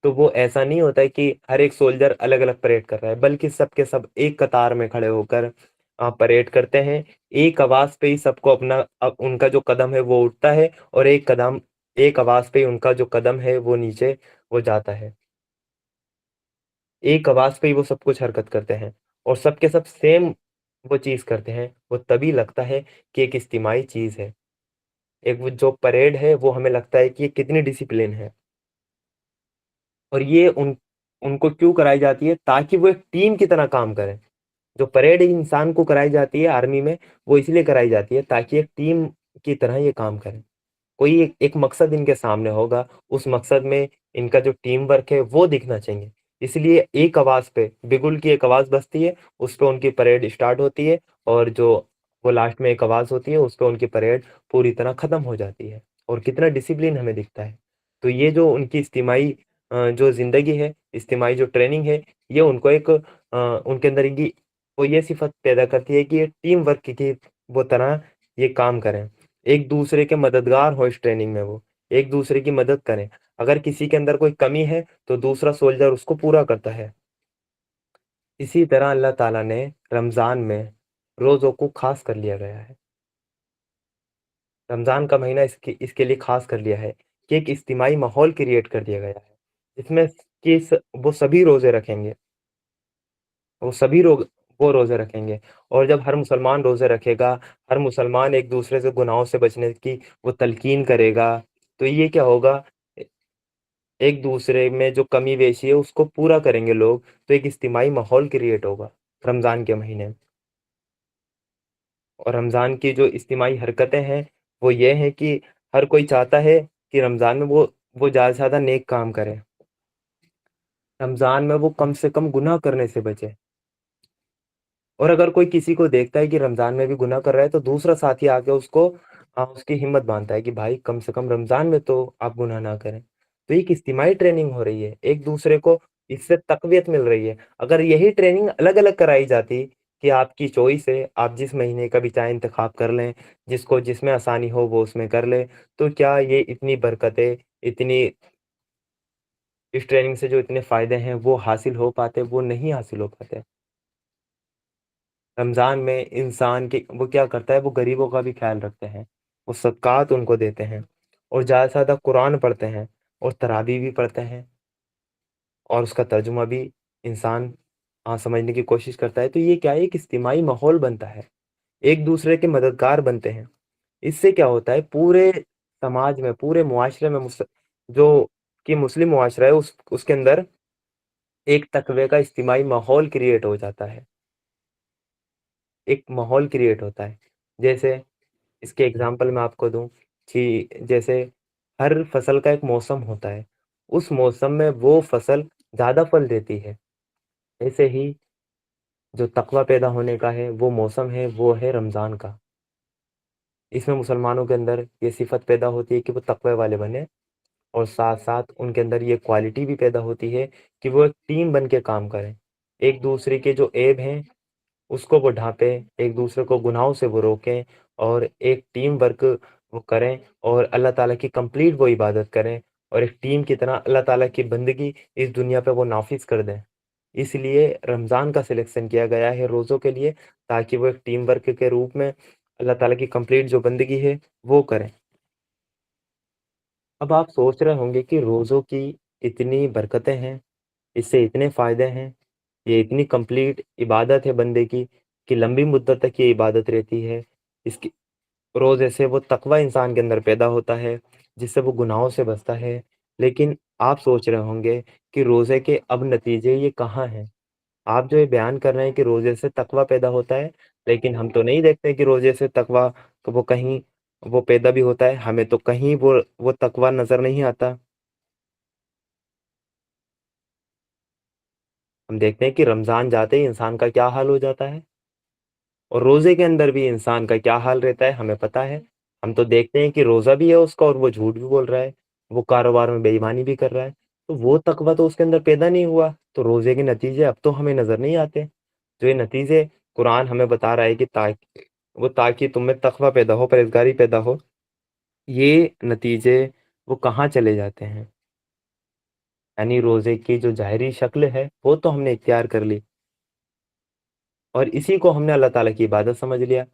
تو وہ ایسا نہیں ہوتا ہے کہ ہر ایک سولجر الگ الگ پریڈ کر رہا ہے، بلکہ سب کے سب ایک قطار میں کھڑے ہو کر پریڈ کرتے ہیں. ایک آواز پہ ہی سب کو ان کا جو قدم ہے وہ اٹھتا ہے، اور ایک آواز پہ ہی ان کا جو قدم ہے وہ نیچے وہ جاتا ہے. ایک آواز پہ ہی وہ سب کچھ حرکت کرتے ہیں اور سب کے سب سیم وہ چیز کرتے ہیں. وہ تبھی لگتا ہے کہ ایک اجتماعی چیز ہے. ایک وہ جو پریڈ ہے وہ ہمیں لگتا ہے کہ یہ کتنی ڈسپلن ہے. اور یہ ان کو کیوں کرائی جاتی ہے؟ تاکہ وہ ایک ٹیم کی طرح کام کریں. جو پریڈ انسان کو کرائی جاتی ہے آرمی میں وہ اس لیے کرائی جاتی ہے تاکہ ایک ٹیم کی طرح یہ کام کریں. کوئی ایک مقصد ان کے سامنے ہوگا، اس مقصد میں ان کا جو ٹیم ورک ہے وہ دکھنا چاہیے. اس لیے ایک آواز پہ بگل کی ایک آواز بجتی ہے، اس پہ ان کی پریڈ اسٹارٹ ہوتی ہے، اور جو وہ لاسٹ میں ایک آواز ہوتی ہے اس پہ ان کی پریڈ پوری طرح ختم ہو جاتی ہے. اور کتنا ڈسپلن ہمیں دکھتا ہے. تو یہ جو ان کی اجتماعی جو زندگی ہے، اجتماعی جو ٹریننگ ہے، یہ ان کو ان کے اندر وہ یہ صفت پیدا کرتی ہے کہ یہ ٹیم ورک کی وہ طرح یہ کام کریں، ایک دوسرے کے مددگار ہو. اس ٹریننگ میں وہ ایک دوسرے کی مدد کریں. اگر کسی کے اندر کوئی کمی ہے تو دوسرا سولجر اس کو پورا کرتا ہے. اسی طرح اللہ تعالیٰ نے رمضان میں روزوں کو خاص کر لیا گیا ہے. رمضان کا مہینہ اس کے لیے خاص کر لیا ہے کہ ایک اجتماعی ماحول کریٹ کر دیا گیا ہے جس میں کہ وہ سبھی روزے رکھیں گے. وہ روزے رکھیں گے. اور جب ہر مسلمان روزے رکھے گا، ہر مسلمان ایک دوسرے سے گناہوں سے بچنے کی وہ تلقین کرے گا، تو یہ کیا ہوگا؟ ایک دوسرے میں جو کمی بیشی ہے اس کو پورا کریں گے لوگ. تو ایک اجتماعی ماحول کریٹ ہوگا رمضان کے مہینے میں. اور رمضان کی جو اجتماعی حرکتیں ہیں وہ یہ ہیں کہ ہر کوئی چاہتا ہے کہ رمضان میں وہ زیادہ سے زیادہ نیک کام کرے. رمضان میں وہ کم سے کم گناہ کرنے سے بچے. اور اگر کوئی کسی کو دیکھتا ہے کہ رمضان میں بھی گناہ کر رہا ہے تو دوسرا ساتھی آ کے اس کی ہمت باندھتا ہے کہ بھائی کم سے کم رمضان میں تو آپ گناہ نہ کریں. تو ایک اجتماعی ٹریننگ ہو رہی ہے، ایک دوسرے کو اس سے تقویت مل رہی ہے. اگر یہی ٹریننگ الگ الگ کرائی جاتی کہ آپ کی چوائس ہے، آپ جس مہینے کا بھی چاہے انتخاب کر لیں، جس میں آسانی ہو وہ اس میں کر لیں، تو کیا یہ اتنی برکتیں، اس ٹریننگ سے جو اتنے فائدے ہیں وہ حاصل ہو پاتے؟ وہ نہیں حاصل ہو پاتے. رمضان میں انسان وہ کیا کرتا ہے؟ وہ غریبوں کا بھی خیال رکھتے ہیں، وہ صدقات ان کو دیتے ہیں، اور زیادہ سے زیادہ قرآن پڑھتے ہیں، اور تراویح بھی پڑھتے ہیں، اور اس کا ترجمہ بھی انسان سمجھنے کی کوشش کرتا ہے. تو یہ کیا ہے؟ ایک اجتماعی ماحول بنتا ہے، ایک دوسرے کے مددگار بنتے ہیں. اس سے کیا ہوتا ہے؟ پورے سماج میں، پورے معاشرے میں جو کہ مسلم معاشرہ ہے اس کے اندر ایک تقوی کا اجتماعی ماحول کریٹ ہو جاتا ہے. ایک ماحول کریٹ ہوتا ہے. جیسے اس کے اگزامپل میں آپ کو دوں کہ جیسے ہر فصل کا ایک موسم ہوتا ہے، اس موسم میں وہ فصل زیادہ پھل دیتی ہے. ایسے ہی جو تقوی پیدا ہونے کا ہے وہ موسم ہے، وہ ہے رمضان کا. اس میں مسلمانوں کے اندر یہ صفت پیدا ہوتی ہے کہ وہ تقوی والے بنے، اور ساتھ ساتھ ان کے اندر یہ کوالٹی بھی پیدا ہوتی ہے کہ وہ ایک ٹیم بن کے کام کریں. ایک دوسرے کے جو عیب ہیں اس کو وہ ڈھانپیں، ایک دوسرے کو گناہوں سے وہ روکیں، اور ایک ٹیم ورک وہ کریں، اور اللہ تعالیٰ کی کمپلیٹ وہ عبادت کریں. اور ایک ٹیم کی طرح اللہ تعالیٰ کی بندگی اس دنیا پہ وہ نافذ کر دیں. اس لیے رمضان کا سلیکشن کیا گیا ہے روزوں کے لیے، تاکہ وہ ایک ٹیم ورک کے روپ میں اللہ تعالیٰ کی کمپلیٹ جو بندگی ہے وہ کریں. اب آپ سوچ رہے ہوں گے کہ روزوں کی اتنی برکتیں ہیں، اس سے اتنے فائدے ہیں، یہ اتنی کمپلیٹ عبادت ہے بندے کی کہ لمبی مدت تک یہ عبادت رہتی ہے. اس کی روزے سے وہ تقوی انسان کے اندر پیدا ہوتا ہے جس سے وہ گناہوں سے بچتا ہے. لیکن آپ سوچ رہے ہوں گے کہ روزے کے اب نتیجے یہ کہاں ہیں؟ آپ جو یہ بیان کر رہے ہیں کہ روزے سے تقوی پیدا ہوتا ہے، لیکن ہم تو نہیں دیکھتے کہ روزے سے تقوی وہ کہیں وہ پیدا بھی ہوتا ہے. ہمیں تو کہیں وہ تقوی نظر نہیں آتا. ہم دیکھتے ہیں کہ رمضان جاتے ہی انسان کا کیا حال ہو جاتا ہے، اور روزے کے اندر بھی انسان کا کیا حال رہتا ہے ہمیں پتہ ہے. ہم تو دیکھتے ہیں کہ روزہ بھی ہے اس کا اور وہ جھوٹ بھی بول رہا ہے، وہ کاروبار میں بے ایمانی بھی کر رہا ہے. تو وہ تقوی تو اس کے اندر پیدا نہیں ہوا. تو روزے کے نتیجے اب تو ہمیں نظر نہیں آتے. جو یہ نتیجے قرآن ہمیں بتا رہا ہے کہ تاکہ تم میں تقوی پیدا ہو، پرہیزگاری پیدا ہو، یہ نتیجے وہ کہاں چلے جاتے ہیں؟ یعنی روزے کی جو ظاہری شکل ہے وہ تو ہم نے اختیار کر لی، اور اسی کو ہم نے اللہ تعالیٰ کی عبادت سمجھ لیا.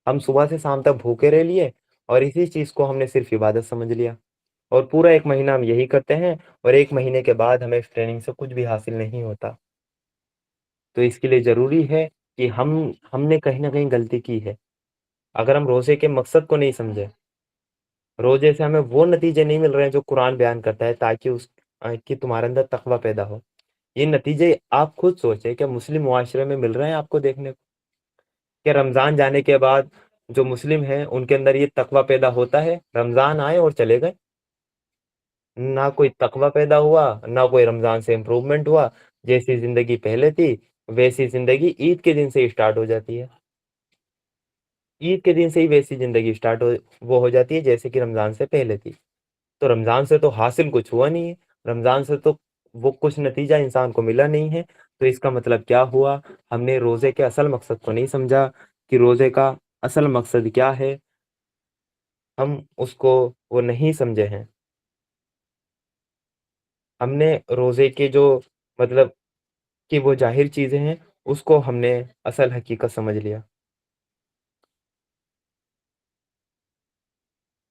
ہم صبح سے شام تک بھوکے رہ لیے اور اسی چیز کو ہم نے صرف عبادت سمجھ لیا، اور پورا ایک مہینہ ہم یہی کرتے ہیں، اور ایک مہینے کے بعد ہمیں اس ٹریننگ سے کچھ بھی حاصل نہیں ہوتا. تو اس کے لیے ضروری ہے کہ ہم نے کہیں نہ کہیں غلطی کی ہے. اگر ہم روزے کے مقصد کو نہیں سمجھے، روزے سے ہمیں وہ نتیجے نہیں مل رہے ہیں جو قرآن بیان کرتا ہے تاکہ کہ تمہارے اندر تقوی پیدا ہو. یہ نتیجے آپ خود سوچیں کہ مسلم معاشرے میں مل رہے ہیں آپ کو دیکھنے کو، کہ رمضان جانے کے بعد جو مسلم ہیں ان کے اندر یہ تقوی پیدا ہوتا ہے؟ رمضان آئے اور چلے گئے، نہ کوئی تقوی پیدا ہوا، نہ کوئی رمضان سے امپروومنٹ ہوا. جیسی زندگی پہلے تھی ویسی زندگی عید کے دن سے اسٹارٹ ہو جاتی ہے. عید کے دن سے ہی ویسی زندگی اسٹارٹ ہو جاتی ہے جیسے کہ رمضان سے پہلے تھی. تو رمضان سے تو حاصل کچھ ہوا نہیں ہے، رمضان سے تو وہ کچھ نتیجہ انسان کو ملا نہیں ہے. تو اس کا مطلب کیا ہوا؟ ہم نے روزے کے اصل مقصد کو نہیں سمجھا کہ روزے کا اصل مقصد کیا ہے، ہم اس کو وہ نہیں سمجھے ہیں. ہم نے روزے کے جو مطلب کہ وہ ظاہر چیزیں ہیں اس کو ہم نے اصل حقیقت سمجھ لیا.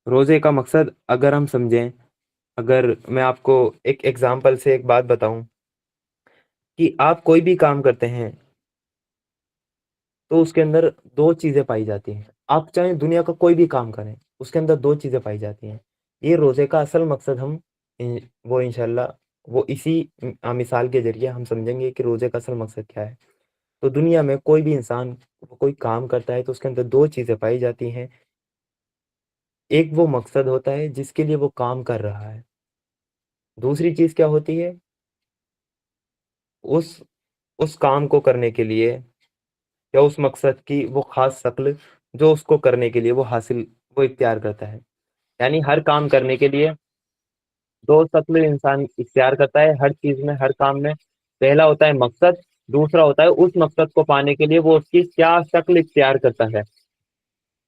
روزے کا مقصد اگر ہم سمجھیں، اگر میں آپ کو ایک ایگزامپل سے ایک بات بتاؤں کہ آپ کوئی بھی کام کرتے ہیں تو اس کے اندر دو چیزیں پائی جاتی ہیں. آپ چاہیں دنیا کا کوئی بھی کام کریں، اس کے اندر دو چیزیں پائی جاتی ہیں. یہ روزے کا اصل مقصد ہم وہ انشاءاللہ وہ اسی مثال کے ذریعے ہم سمجھیں گے کہ روزے کا اصل مقصد کیا ہے. تو دنیا میں کوئی بھی انسان کوئی کام کرتا ہے تو اس کے اندر دو چیزیں پائی جاتی ہیں. ایک وہ مقصد ہوتا ہے جس کے لیے وہ کام کر رہا ہے، دوسری چیز کیا ہوتی ہے؟ اس کام کو کرنے کے لیے یا اس مقصد کی وہ خاص شکل جو اس کو کرنے کے لیے وہ اختیار کرتا ہے. یعنی ہر کام کرنے کے لیے دو شکل انسان اختیار کرتا ہے ہر چیز میں، ہر کام میں. پہلا ہوتا ہے مقصد، دوسرا ہوتا ہے اس مقصد کو پانے کے لیے وہ اس کی کیا شکل اختیار کرتا ہے.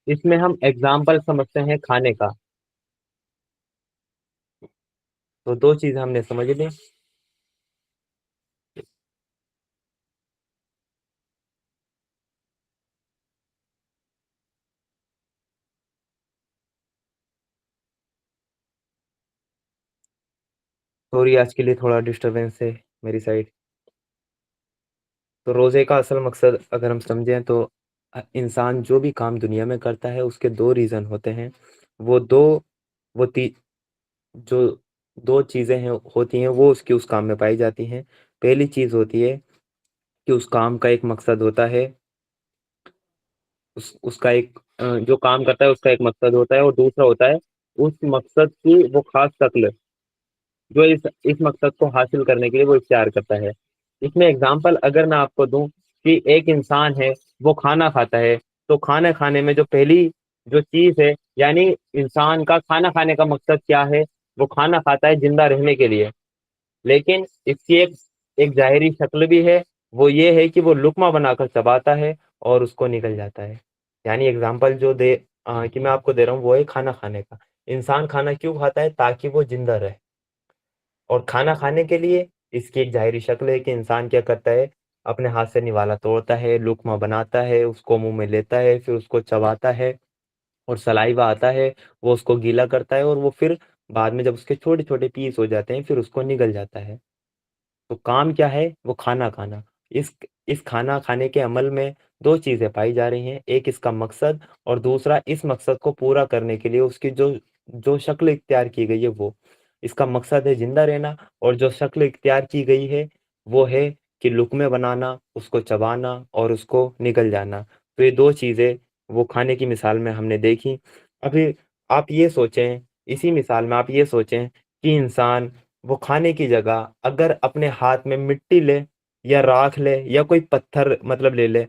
اس میں ہم ایگزامپل سمجھتے ہیں کھانے کا. تو دو چیزیں ہم نے سمجھ لی. سوری آج کے لیے تھوڑا ڈسٹربینس ہے میری سائڈ. تو روزے کا اصل مقصد اگر ہم سمجھیں تو انسان جو بھی کام دنیا میں کرتا ہے اس کے دو ریزن ہوتے ہیں. وہ جو دو چیزیں ہوتی ہیں وہ اس کی اس کام میں پائی جاتی ہیں. پہلی چیز ہوتی ہے کہ اس کام کا ایک مقصد ہوتا ہے، اس کا ایک جو کام کرتا ہے اس کا ایک مقصد ہوتا ہے، اور دوسرا ہوتا ہے اس مقصد کی وہ خاص شکل جو اس مقصد کو حاصل کرنے کے لیے وہ اختیار کرتا ہے. اس میں اگزامپل اگر میں آپ کو دوں کہ ایک انسان ہے وہ کھانا کھاتا ہے، تو کھانا کھانے میں جو پہلی جو چیز ہے، یعنی انسان کا کھانا کھانے کا مقصد کیا ہے؟ وہ کھانا کھاتا ہے زندہ رہنے کے لیے. لیکن اس کی ایک ظاہری شکل بھی ہے، وہ یہ ہے کہ وہ لقمہ بنا کر چباتا ہے اور اس کو نکل جاتا ہے. یعنی اگزامپل کہ میں آپ کو دے رہا ہوں وہ ہے کھانا کھانے کا. انسان کھانا کیوں کھاتا ہے؟ تاکہ وہ زندہ رہے. اور کھانا کھانے کے لیے اس کی ایک ظاہری شکل ہے کہ انسان کیا کرتا ہے، اپنے ہاتھ سے نوالا توڑتا ہے، لقمہ بناتا ہے، اس کو منہ میں لیتا ہے، پھر اس کو چباتا ہے، اور سلائیوا آتا ہے، وہ اس کو گیلا کرتا ہے، اور وہ پھر بعد میں جب اس کے چھوٹے چھوٹے پیس ہو جاتے ہیں پھر اس کو نگل جاتا ہے۔ تو کام کیا ہے؟ وہ کھانا کھانا۔ اس اس کھانا کھانے کے عمل میں دو چیزیں پائی جا رہی ہیں، ایک اس کا مقصد، اور دوسرا اس مقصد کو پورا کرنے کے لیے اس کی جو شکل اختیار کی گئی ہے وہ۔ اس کا مقصد ہے زندہ رہنا، اور جو شکل اختیار کی گئی ہے وہ ہے کہ لقمے بنانا، اس کو چبانا اور اس کو نگل جانا۔ تو یہ دو چیزیں وہ کھانے کی مثال میں ہم نے دیکھی۔ ابھی آپ یہ سوچیں، اسی مثال میں آپ یہ سوچیں کہ انسان وہ کھانے کی جگہ اگر اپنے ہاتھ میں مٹی لے یا راکھ لے یا کوئی پتھر مطلب لے لے،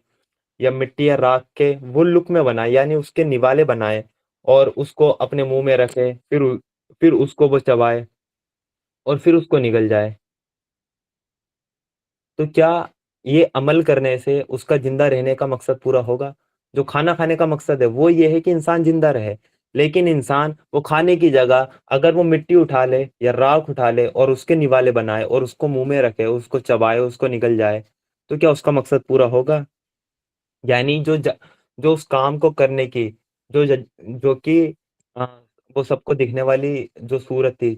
یا مٹی یا راکھ کے وہ لقمے بنائے یعنی اس کے نوالے بنائے، اور اس کو اپنے منہ میں رکھے، پھر اس کو وہ چبائے اور پھر اس کو نگل جائے، تو کیا یہ عمل کرنے سے اس کا زندہ رہنے کا مقصد پورا ہوگا؟ جو کھانا کھانے کا مقصد ہے وہ یہ ہے کہ انسان زندہ رہے، لیکن انسان وہ کھانے کی جگہ اگر وہ مٹی اٹھا لے یا راکھ اٹھا لے اور اس کے نوالے بنائے اور اس کو منہ میں رکھے، اس کو چبائے، اس کو نگل جائے، تو کیا اس کا مقصد پورا ہوگا؟ یعنی جو اس کام کو کرنے کی جو کہ آ، وہ سب کو دکھنے والی جو صورت تھی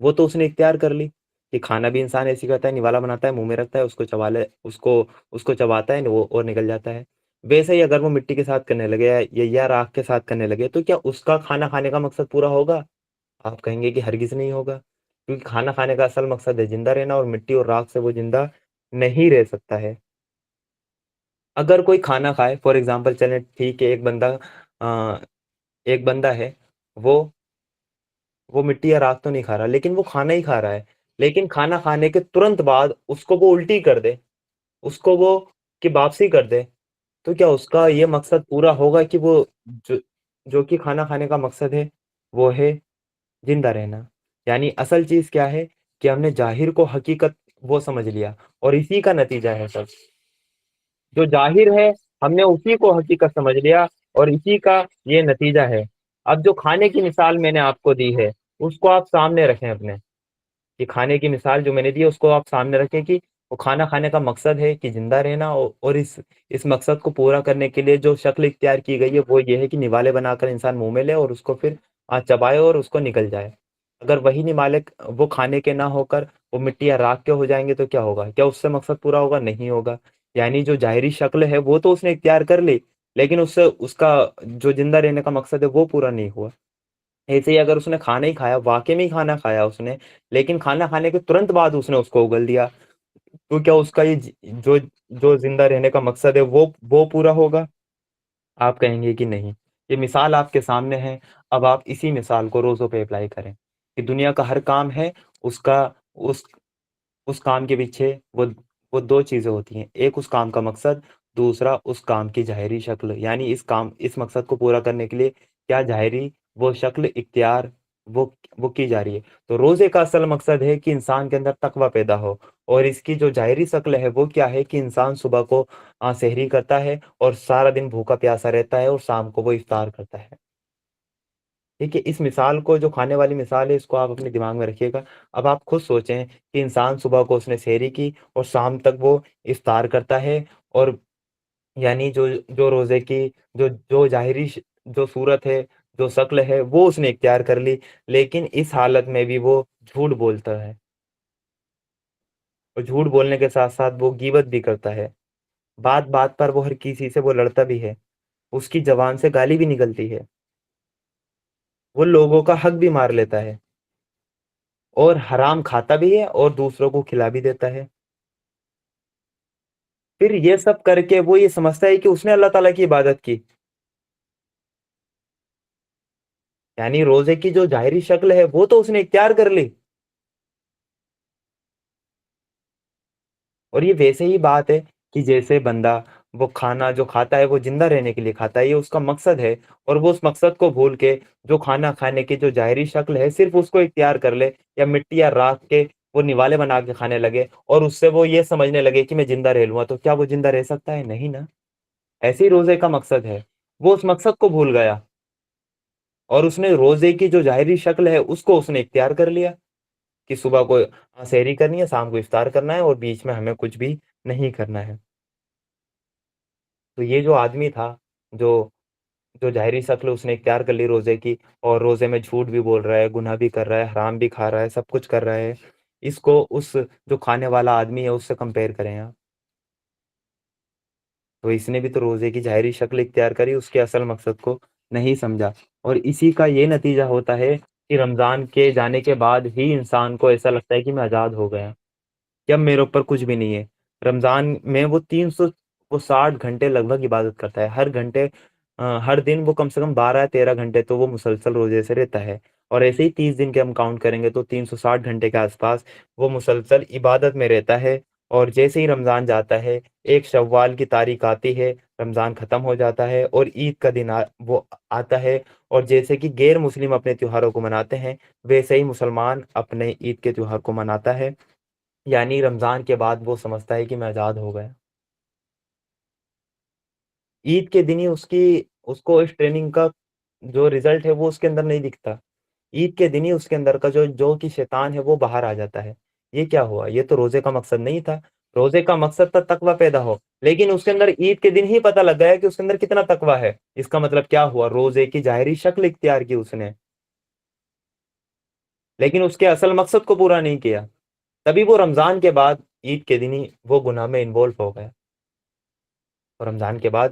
وہ تو اس نے اختیار کر لی کہ کھانا بھی انسان ایسی کرتا ہے، نوالا بناتا ہے، منہ میں رکھتا ہے، اس کو چبا لے، اس کو چباتا ہے وہ اور نکل جاتا ہے۔ ویسے ہی اگر وہ مٹی کے ساتھ کرنے لگے یا راکھ کے ساتھ کرنے لگے تو کیا اس کا کھانا کھانے کا مقصد پورا ہوگا؟ آپ کہیں گے کہ ہرگز نہیں ہوگا، کیونکہ کھانا کھانے کا اصل مقصد ہے زندہ رہنا، اور مٹی اور راکھ سے وہ زندہ نہیں رہ سکتا ہے۔ اگر کوئی کھانا کھائے، فار ایگزامپل چلیں ٹھیک ہے، آ، ایک بندہ ہے، وہ وہ مٹی یا راکھ تو نہیں کھا رہا لیکن وہ کھانا ہی کھا رہا ہے، لیکن کھانا کھانے کے ترنت بعد اس کو وہ الٹی کر دے، اس کو وہ کہ واپسی کر دے، تو کیا اس کا یہ مقصد پورا ہوگا کہ وہ جو جو کہ کھانا کھانے کا مقصد ہے وہ ہے زندہ رہنا؟ یعنی اصل چیز کیا ہے کہ ہم نے ظاہر کو حقیقت وہ سمجھ لیا، اور اسی کا نتیجہ ہے سب۔ جو ظاہر ہے ہم نے اسی کو حقیقت سمجھ لیا، اور اسی کا یہ نتیجہ ہے۔ اب جو کھانے کی مثال میں نے آپ کو دی ہے اس کو آپ سامنے رکھیں اپنے، کہ کھانے کی مثال جو میں نے دی ہے اس کو آپ سامنے رکھیں کہ وہ کھانا کھانے کا مقصد ہے کہ زندہ رہنا، اور اس مقصد کو پورا کرنے کے لیے جو شکل اختیار کی گئی ہے وہ یہ ہے کہ نوالے بنا کر انسان منہ میں لے اور اس کو پھر چبائے اور اس کو نکل جائے۔ اگر وہی نوالے وہ کھانے کے نہ ہو کر وہ مٹی یا راکھ کے ہو جائیں گے تو کیا ہوگا؟ کیا اس سے مقصد پورا ہوگا؟ نہیں ہوگا۔ یعنی جو ظاہری شکل ہے وہ تو اس نے اختیار کر لی، لیکن اس سے اس کا جو زندہ رہنے کا مقصد ہے وہ پورا نہیں ہوا۔ ایسے ہی اگر اس نے کھانا ہی کھایا، واقعی میں ہی کھانا کھایا اس نے، لیکن کھانا کھانے کے ترنت بعد اس نے اس کو اگل دیا، تو کیا اس کا یہ جو جو زندہ رہنے کا مقصد ہے وہ پورا ہوگا؟ آپ کہیں گے کہ نہیں۔ یہ مثال آپ کے سامنے ہے، اب آپ اسی مثال کو روزوں پہ اپلائی کریں کہ دنیا کا ہر کام ہے، اس کا اس اس کام کے پیچھے وہ دو چیزیں ہوتی ہیں، ایک اس کام کا مقصد، دوسرا اس کام کی ظاہری شکل، یعنی اس مقصد کو پورا کرنے کے لیے کیا ظاہری وہ شکل اختیار وہ وہ کی جا رہی ہے۔ تو روزے کا اصل مقصد ہے کہ انسان کے اندر تقوی پیدا ہو، اور اس کی جو ظاہری شکل ہے وہ کیا ہے کہ انسان صبح کو سحری کرتا ہے اور سارا دن بھوکا پیاسا رہتا ہے، اور شام کو وہ افطار کرتا ہے۔ ٹھیک ہے، اس مثال کو جو کھانے والی مثال ہے اس کو آپ اپنے دماغ میں رکھیے گا۔ اب آپ خود سوچیں کہ انسان صبح کو اس نے سحری کی اور شام تک وہ افطار کرتا ہے، اور یعنی جو روزے کی جو ظاہری جو صورت ہے، جو شکل ہے وہ اس نے اختیار کر لی، لیکن اس حالت میں بھی وہ جھوٹ بولتا ہے، اور جھوٹ بولنے کے ساتھ ساتھ وہ غیبت بھی کرتا ہے، بات بات پر وہ ہر کسی سے وہ لڑتا بھی ہے، اس کی زبان سے گالی بھی نکلتی ہے، وہ لوگوں کا حق بھی مار لیتا ہے، اور حرام کھاتا بھی ہے اور دوسروں کو کھلا بھی دیتا ہے۔ پھر یہ سب کر کے وہ یہ سمجھتا ہے کہ اس نے اللہ تعالیٰ کی عبادت کی، یعنی روزے کی جو ظاہری شکل ہے وہ تو اس نے اختیار کر لی۔ اور یہ ویسے ہی بات ہے کہ جیسے بندہ وہ کھانا جو کھاتا ہے وہ زندہ رہنے کے لیے کھاتا ہے، یہ اس کا مقصد ہے، اور وہ اس مقصد کو بھول کے جو کھانا کھانے کی جو ظاہری شکل ہے صرف اس کو اختیار کر لے، یا مٹی یا راکھ کے وہ نوالے بنا کے کھانے لگے، اور اس سے وہ یہ سمجھنے لگے کہ میں زندہ رہ لوں گا، تو کیا وہ زندہ رہ سکتا ہے؟ نہیں نا۔ ایسے ہی روزے کا مقصد ہے، وہ اس مقصد کو بھول گیا، اور اس نے روزے کی جو ظاہری شکل ہے اس کو اس نے اختیار کر لیا، کہ صبح کو سحری کرنی ہے، شام کو افطار کرنا ہے، اور بیچ میں ہمیں کچھ بھی نہیں کرنا ہے۔ تو یہ جو آدمی تھا، جو جو ظاہری شکل اس نے اختیار کر لی روزے کی، اور روزے میں جھوٹ بھی بول رہا ہے، گناہ بھی کر رہا ہے، حرام بھی کھا رہا ہے، سب کچھ کر رہا ہے، اس کو اس جو کھانے والا آدمی ہے اس سے کمپیئر کریں آپ، تو اس نے بھی تو روزے کی ظاہری شکل اختیار کری، اس کے اصل مقصد کو نہیں سمجھا، اور اسی کا یہ نتیجہ ہوتا ہے کہ رمضان کے جانے کے بعد ہی انسان کو ایسا لگتا ہے کہ میں آزاد ہو گیا، کہ اب میرے اوپر کچھ بھی نہیں ہے۔ رمضان میں وہ 360 گھنٹے لگ بھگ عبادت کرتا ہے، ہر گھنٹے ہر دن وہ کم سے کم 12 یا 13 گھنٹے تو وہ مسلسل روزے سے رہتا ہے، اور ایسے ہی 30 دن کے ہم کاؤنٹ کریں گے تو 360 گھنٹے کے آس پاس وہ مسلسل عبادت میں رہتا ہے، اور جیسے ہی رمضان جاتا ہے، ایک شوال کی تاریخ آتی ہے، رمضان ختم ہو جاتا ہے، اور عید کا دن وہ آتا ہے، اور جیسے کہ غیر مسلم اپنے تیوہاروں کو مناتے ہیں، ویسے ہی مسلمان اپنے عید کے تیوہار کو مناتا ہے، یعنی رمضان کے بعد وہ سمجھتا ہے کہ میں آزاد ہو گیا۔ عید کے دن ہی اس کو اس ٹریننگ کا جو رزلٹ ہے وہ اس کے اندر نہیں دکھتا، عید کے دن ہی اس کے اندر کا جو کہ شیطان ہے وہ باہر آ جاتا ہے۔ یہ کیا ہوا؟ یہ تو روزے کا مقصد نہیں تھا، روزے کا مقصد تھا تقوی پیدا ہو، لیکن اس کے اندر عید کے دن ہی پتہ لگ گیا کہ اس کے اندر کتنا تقوی ہے۔ اس کا مطلب کیا ہوا؟ روزے کی ظاہری شکل اختیار کی اس نے، لیکن اس کے اصل مقصد کو پورا نہیں کیا، تبھی وہ رمضان کے بعد عید کے دن ہی وہ گناہ میں انوالو ہو گیا، اور رمضان کے بعد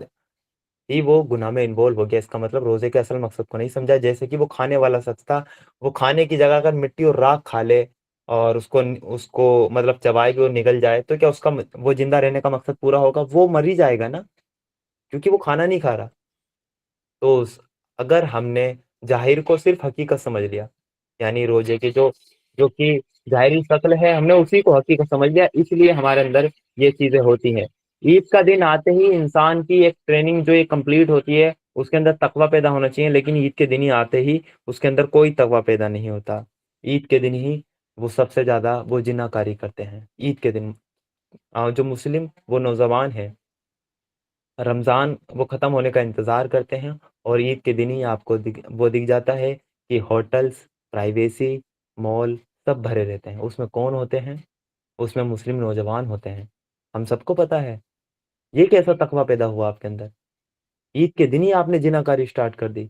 ہی وہ گناہ میں انوالو ہو گیا۔ اس کا مطلب روزے کے اصل مقصد کو نہیں سمجھا، جیسے کہ وہ کھانے والا شخص تھا، وہ کھانے کی جگہ اگر مٹی اور راکھ کھا لے اور اس کو مطلب چبائے کہ وہ نگل جائے، تو کیا اس کا وہ زندہ رہنے کا مقصد پورا ہوگا؟ وہ مر ہی جائے گا نا، کیونکہ وہ کھانا نہیں کھا رہا۔ تو اگر ہم نے ظاہر کو صرف حقیقت سمجھ لیا، یعنی روزے کی جو کہ ظاہری شکل ہے، ہم نے اسی کو حقیقت سمجھ لیا، اس لیے ہمارے اندر یہ چیزیں ہوتی ہیں۔ عید کا دن آتے ہی انسان کی ایک ٹریننگ جو یہ کمپلیٹ ہوتی ہے، اس کے اندر تقوی پیدا ہونا چاہیے، لیکن عید کے دن ہی آتے ہی اس کے اندر کوئی تقوی پیدا نہیں ہوتا۔ عید کے دن ہی وہ سب سے زیادہ وہ جنہ کاری کرتے ہیں۔ عید کے دن جو مسلم وہ نوجوان ہیں، رمضان وہ ختم ہونے کا انتظار کرتے ہیں، اور عید کے دن ہی آپ کو وہ دکھ جاتا ہے کہ ہوٹلز، پرائیویسی، مال سب بھرے رہتے ہیں۔ اس میں کون ہوتے ہیں؟ اس میں مسلم نوجوان ہوتے ہیں، ہم سب کو پتا ہے۔ یہ کیسا تقوی پیدا ہوا آپ کے اندر؟ عید کے دن ہی آپ نے جنہ کاری اسٹارٹ کر دی،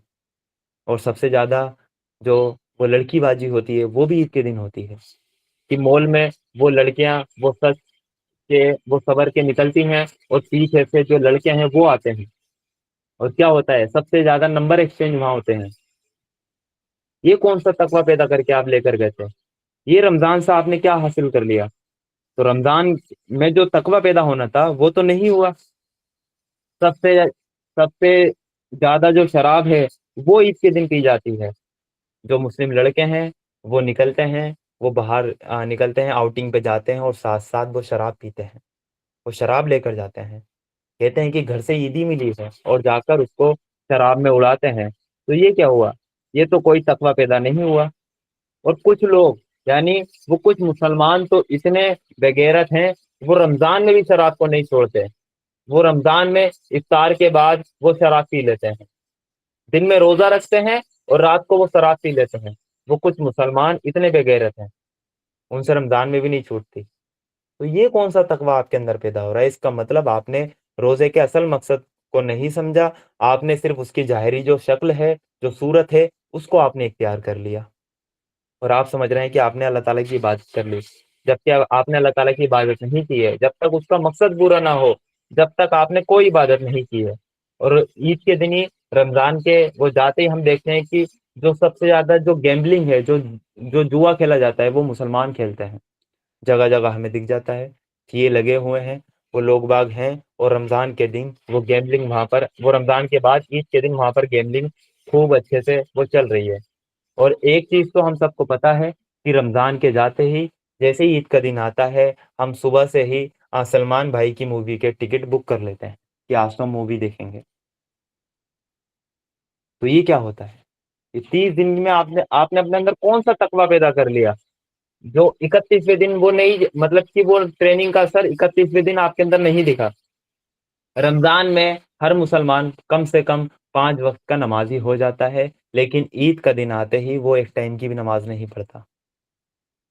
اور سب سے زیادہ جو وہ لڑکی بازی ہوتی ہے وہ بھی عید کے دن ہوتی ہے، کہ مال میں وہ لڑکیاں وہ سچ کے وہ صبر کے نکلتی ہیں، اور پیچھے سے جو لڑکے ہیں وہ آتے ہیں، اور کیا ہوتا ہے؟ سب سے زیادہ نمبر ایکسچینج وہاں ہوتے ہیں۔ یہ کون سا تقوی پیدا کر کے آپ لے کر گئے تھے؟ یہ رمضان سے آپ نے کیا حاصل کر لیا؟ تو رمضان میں جو تقوی پیدا ہونا تھا وہ تو نہیں ہوا۔ سب سے سب سے زیادہ جو شراب ہے وہ عید کے دن پی جاتی ہے۔ جو مسلم لڑکے ہیں وہ نکلتے ہیں، وہ باہر نکلتے ہیں، آؤٹنگ پہ جاتے ہیں، اور ساتھ ساتھ وہ شراب پیتے ہیں، وہ شراب لے کر جاتے ہیں، کہتے ہیں کہ گھر سے عیدی ملی ہے، اور جا کر اس کو شراب میں اڑاتے ہیں۔ تو یہ کیا ہوا؟ یہ تو کوئی تقوی پیدا نہیں ہوا۔ اور کچھ لوگ، یعنی وہ کچھ مسلمان تو اتنے بغیرت ہیں، وہ رمضان میں بھی شراب کو نہیں چھوڑتے، وہ رمضان میں افطار کے بعد وہ شراب پی لیتے ہیں، دن میں روزہ رکھتے ہیں اور رات کو وہ شراب پی لیتے ہیں۔ وہ کچھ مسلمان اتنے بے غیرت ہیں، ان سے رمضان میں بھی نہیں چھوٹتی۔ تو یہ کون سا تقوی آپ کے اندر پیدا ہو رہا ہے؟ اس کا مطلب آپ نے روزے کے اصل مقصد کو نہیں سمجھا، آپ نے صرف اس کی ظاہری جو شکل ہے، جو صورت ہے، اس کو آپ نے اختیار کر لیا، اور آپ سمجھ رہے ہیں کہ آپ نے اللہ تعالیٰ کی عبادت کر لی، جبکہ آپ نے اللہ تعالیٰ کی عبادت نہیں کی ہے۔ جب تک اس کا مقصد پورا نہ ہو، جب تک آپ نے کوئی عبادت نہیں کی ہے۔ اور عید کے دن ہی، رمضان کے وہ جاتے ہی ہم دیکھتے ہیں کہ جو سب سے زیادہ جو گیمبلنگ ہے، جو جو جوا کھیلا جاتا ہے، وہ مسلمان کھیلتے ہیں، جگہ جگہ ہمیں دکھ جاتا ہے کہ یہ لگے ہوئے ہیں، وہ لوگ باغ ہیں، اور رمضان کے دن وہ گیمبلنگ وہاں پر، وہ رمضان کے بعد عید کے دن وہاں پر گیمبلنگ خوب اچھے سے وہ چل رہی ہے۔ اور ایک چیز تو ہم سب کو پتا ہے کہ رمضان کے جاتے ہی، جیسے ہی عید کا دن آتا ہے، ہم صبح سے ہی سلمان بھائی کی مووی کے ٹکٹ بک کر لیتے ہیں کہ آج تو ہم مووی دیکھیں گے۔ تو یہ کیا ہوتا ہے؟ یہ 30 دن میں آپ نے اپنے اندر کون سا تقوی پیدا کر لیا جو 31ویں دن وہ نہیں، مطلب کہ وہ ٹریننگ کا اثر 31ویں دن آپ کے اندر نہیں دکھا؟ رمضان میں ہر مسلمان کم سے کم 5 وقت کا نمازی ہو جاتا ہے، لیکن عید کا دن آتے ہی وہ ایک ٹائم کی بھی نماز نہیں پڑھتا۔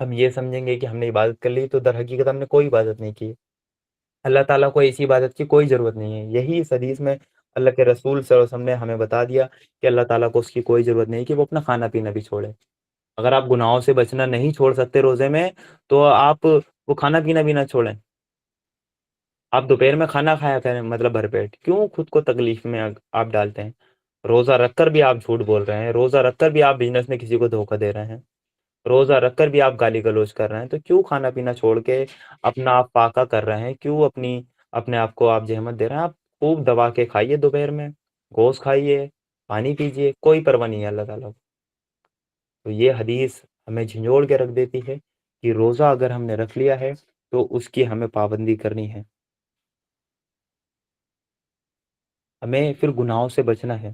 ہم یہ سمجھیں گے کہ ہم نے عبادت کر لی، تو در حقیقت ہم نے کوئی عبادت نہیں کی۔ اللہ تعالیٰ کو ایسی عبادت کی کوئی ضرورت نہیں ہے۔ یہی اس حدیث میں اللہ کے رسول صلی اللہ علیہ وسلم نے ہمیں بتا دیا کہ اللہ تعالیٰ کو اس کی کوئی ضرورت نہیں کہ وہ اپنا کھانا پینا بھی چھوڑے۔ اگر آپ گناہوں سے بچنا نہیں چھوڑ سکتے روزے میں، تو آپ وہ کھانا پینا بھی نہ چھوڑیں۔ آپ دوپہر میں کھانا کھایا کریں، مطلب بھر پیٹ، کیوں خود کو تکلیف میں آپ ڈالتے ہیں؟ روزہ رکھ کر بھی آپ جھوٹ بول رہے ہیں، روزہ رکھ کر بھی آپ بزنس میں کسی کو دھوکہ دے رہے ہیں، روزہ رکھ کر بھی آپ گالی گلوچ کر رہے ہیں، تو کیوں کھانا پینا چھوڑ کے اپنا آپ پاکا کر رہے ہیں؟ کیوں اپنے آپ کو آپ جہمت دے رہے ہیں؟ آپ خوب دبا کے کھائیے، دوپہر میں گوشت کھائیے، پانی پیجیے، کوئی پرواہ نہیں ہے اللہ تعالیٰ کو۔ تو یہ حدیث ہمیں جھنجھوڑ کے رکھ دیتی ہے کہ روزہ اگر ہم نے رکھ لیا ہے تو اس کی ہمیں پابندی کرنی ہے، ہمیں پھر گناہوں سے بچنا ہے۔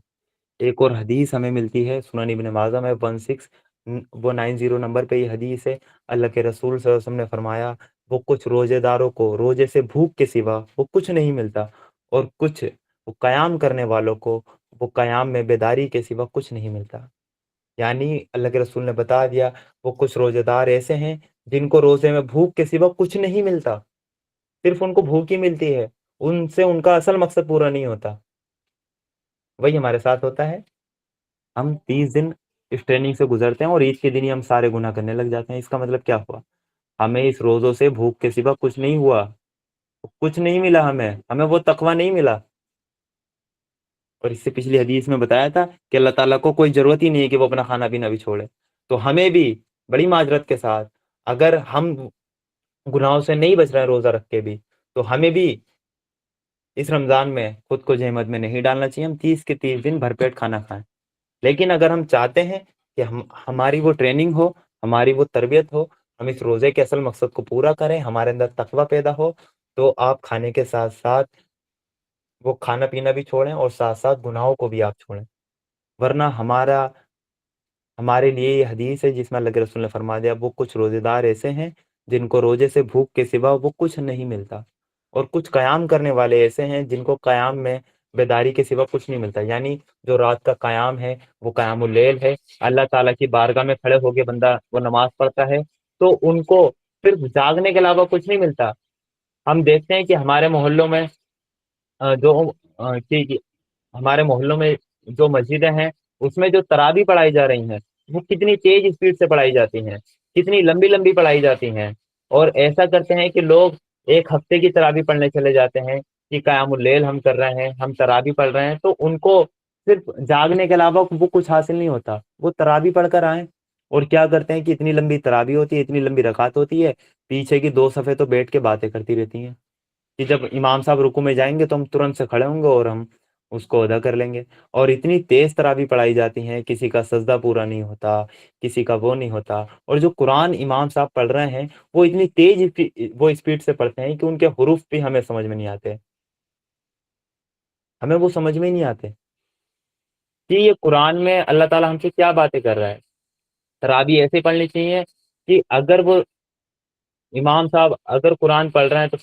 ایک اور حدیث ہمیں ملتی ہے سنن ابن ماجہ میں 1690 نمبر پہ یہ حدیث ہے۔ اللہ کے رسول صلی اللہ علیہ وسلم نے فرمایا، وہ کچھ روزے داروں کو روزے سے بھوک کے سوا وہ کچھ نہیں ملتا، اور کچھ وہ قیام کرنے والوں کو وہ قیام میں بیداری کے سوا کچھ نہیں ملتا۔ یعنی اللہ کے رسول نے بتا دیا، وہ کچھ روزے دار ایسے ہیں جن کو روزے میں بھوک کے سوا کچھ نہیں ملتا، صرف ان کو بھوک ہی ملتی ہے، ان سے ان کا اصل مقصد پورا نہیں ہوتا۔ وہی ہمارے ساتھ ہوتا ہے، ہم 30 دن اس ٹریننگ سے گزرتے ہیں اور عید کے دن ہی ہم سارے گناہ کرنے لگ جاتے ہیں۔ اس کا مطلب کیا ہوا؟ ہمیں اس روزوں سے بھوک کے سوا کچھ نہیں ہوا، کچھ نہیں ملا، ہمیں وہ تقویٰ نہیں ملا۔ اور اس سے پچھلی حدیث میں بتایا تھا کہ اللہ تعالیٰ کو کوئی ضرورت ہی نہیں ہے کہ وہ اپنا کھانا پینا بھی چھوڑے۔ تو ہمیں بھی بڑی معذرت کے ساتھ، اگر ہم گناہوں سے نہیں بچ رہے ہیں روزہ رکھ کے بھی، تو ہمیں بھی اس رمضان میں خود کو جہمت میں نہیں ڈالنا چاہیے، ہم 30 کے 30 دن بھر پیٹ کھانا کھائیں۔ لیکن اگر ہم چاہتے ہیں کہ ہماری وہ ٹریننگ ہو، ہماری وہ تربیت ہو، ہم اس روزے کے اصل مقصد کو پورا کریں، ہمارے اندر تقویٰ پیدا ہو، تو آپ کھانے کے ساتھ ساتھ وہ کھانا پینا بھی چھوڑیں اور ساتھ ساتھ گناہوں کو بھی آپ چھوڑیں۔ ورنہ ہمارے لیے یہ حدیث ہے جس میں اللہ کے رسول نے فرما دیا، وہ کچھ روزے دار ایسے ہیں جن کو روزے سے بھوک کے سوا وہ کچھ نہیں ملتا، اور کچھ قیام کرنے والے ایسے ہیں جن کو قیام میں بیداری کے سوا کچھ نہیں ملتا۔ یعنی جو رات کا قیام ہے وہ قیام اللیل ہے، اللہ تعالیٰ کی بارگاہ میں کھڑے ہو کے بندہ وہ نماز پڑھتا ہے، تو ان کو صرف جاگنے کے علاوہ کچھ نہیں ملتا۔ ہم دیکھتے ہیں کہ ہمارے محلوں میں جو کہ ہمارے محلوں میں جو مسجدیں ہیں، اس میں جو تراویح پڑھائی جا رہی ہیں، وہ کتنی تیز اسپیڈ سے پڑھائی جاتی ہیں، کتنی لمبی لمبی پڑھائی جاتی ہیں، اور ایسا کرتے ہیں کہ لوگ ایک ہفتے کی تراویح پڑھنے چلے جاتے ہیں کہ قیام اللیل ہم کر رہے ہیں، ہم تراویح پڑھ رہے ہیں، تو ان کو صرف جاگنے کے علاوہ وہ کچھ حاصل نہیں ہوتا۔ وہ تراویح پڑھ کر آئیں اور کیا کرتے ہیں کہ اتنی لمبی تراویح ہوتی ہے، اتنی لمبی رکعت ہوتی ہے، پیچھے کی 2 صفیں تو بیٹھ کے باتیں کرتی رہتی ہیں کہ جب امام صاحب رکوع میں جائیں گے تو ہم ترنت سے کھڑے ہوں گے اور ہم اس کو ادا کر لیں گے۔ اور اتنی تیز تراویح پڑھائی جاتی ہیں، کسی کا سجدہ پورا نہیں ہوتا، کسی کا وہ نہیں ہوتا، اور جو قرآن امام صاحب پڑھ رہے ہیں وہ اتنی تیز وہ اسپیڈ سے پڑھتے ہیں کہ ان کے حروف بھی ہمیں سمجھ میں نہیں آتے، ہمیں وہ سمجھ میں ہی نہیں آتے کہ یہ قرآن میں اللہ تعالیٰ ہم سے کیا باتیں کر رہا ہے۔ تراویح ایسے پڑھنی چاہیے کہ اگر وہ امام صاحب اگر قرآن پڑھ رہے ہیں تو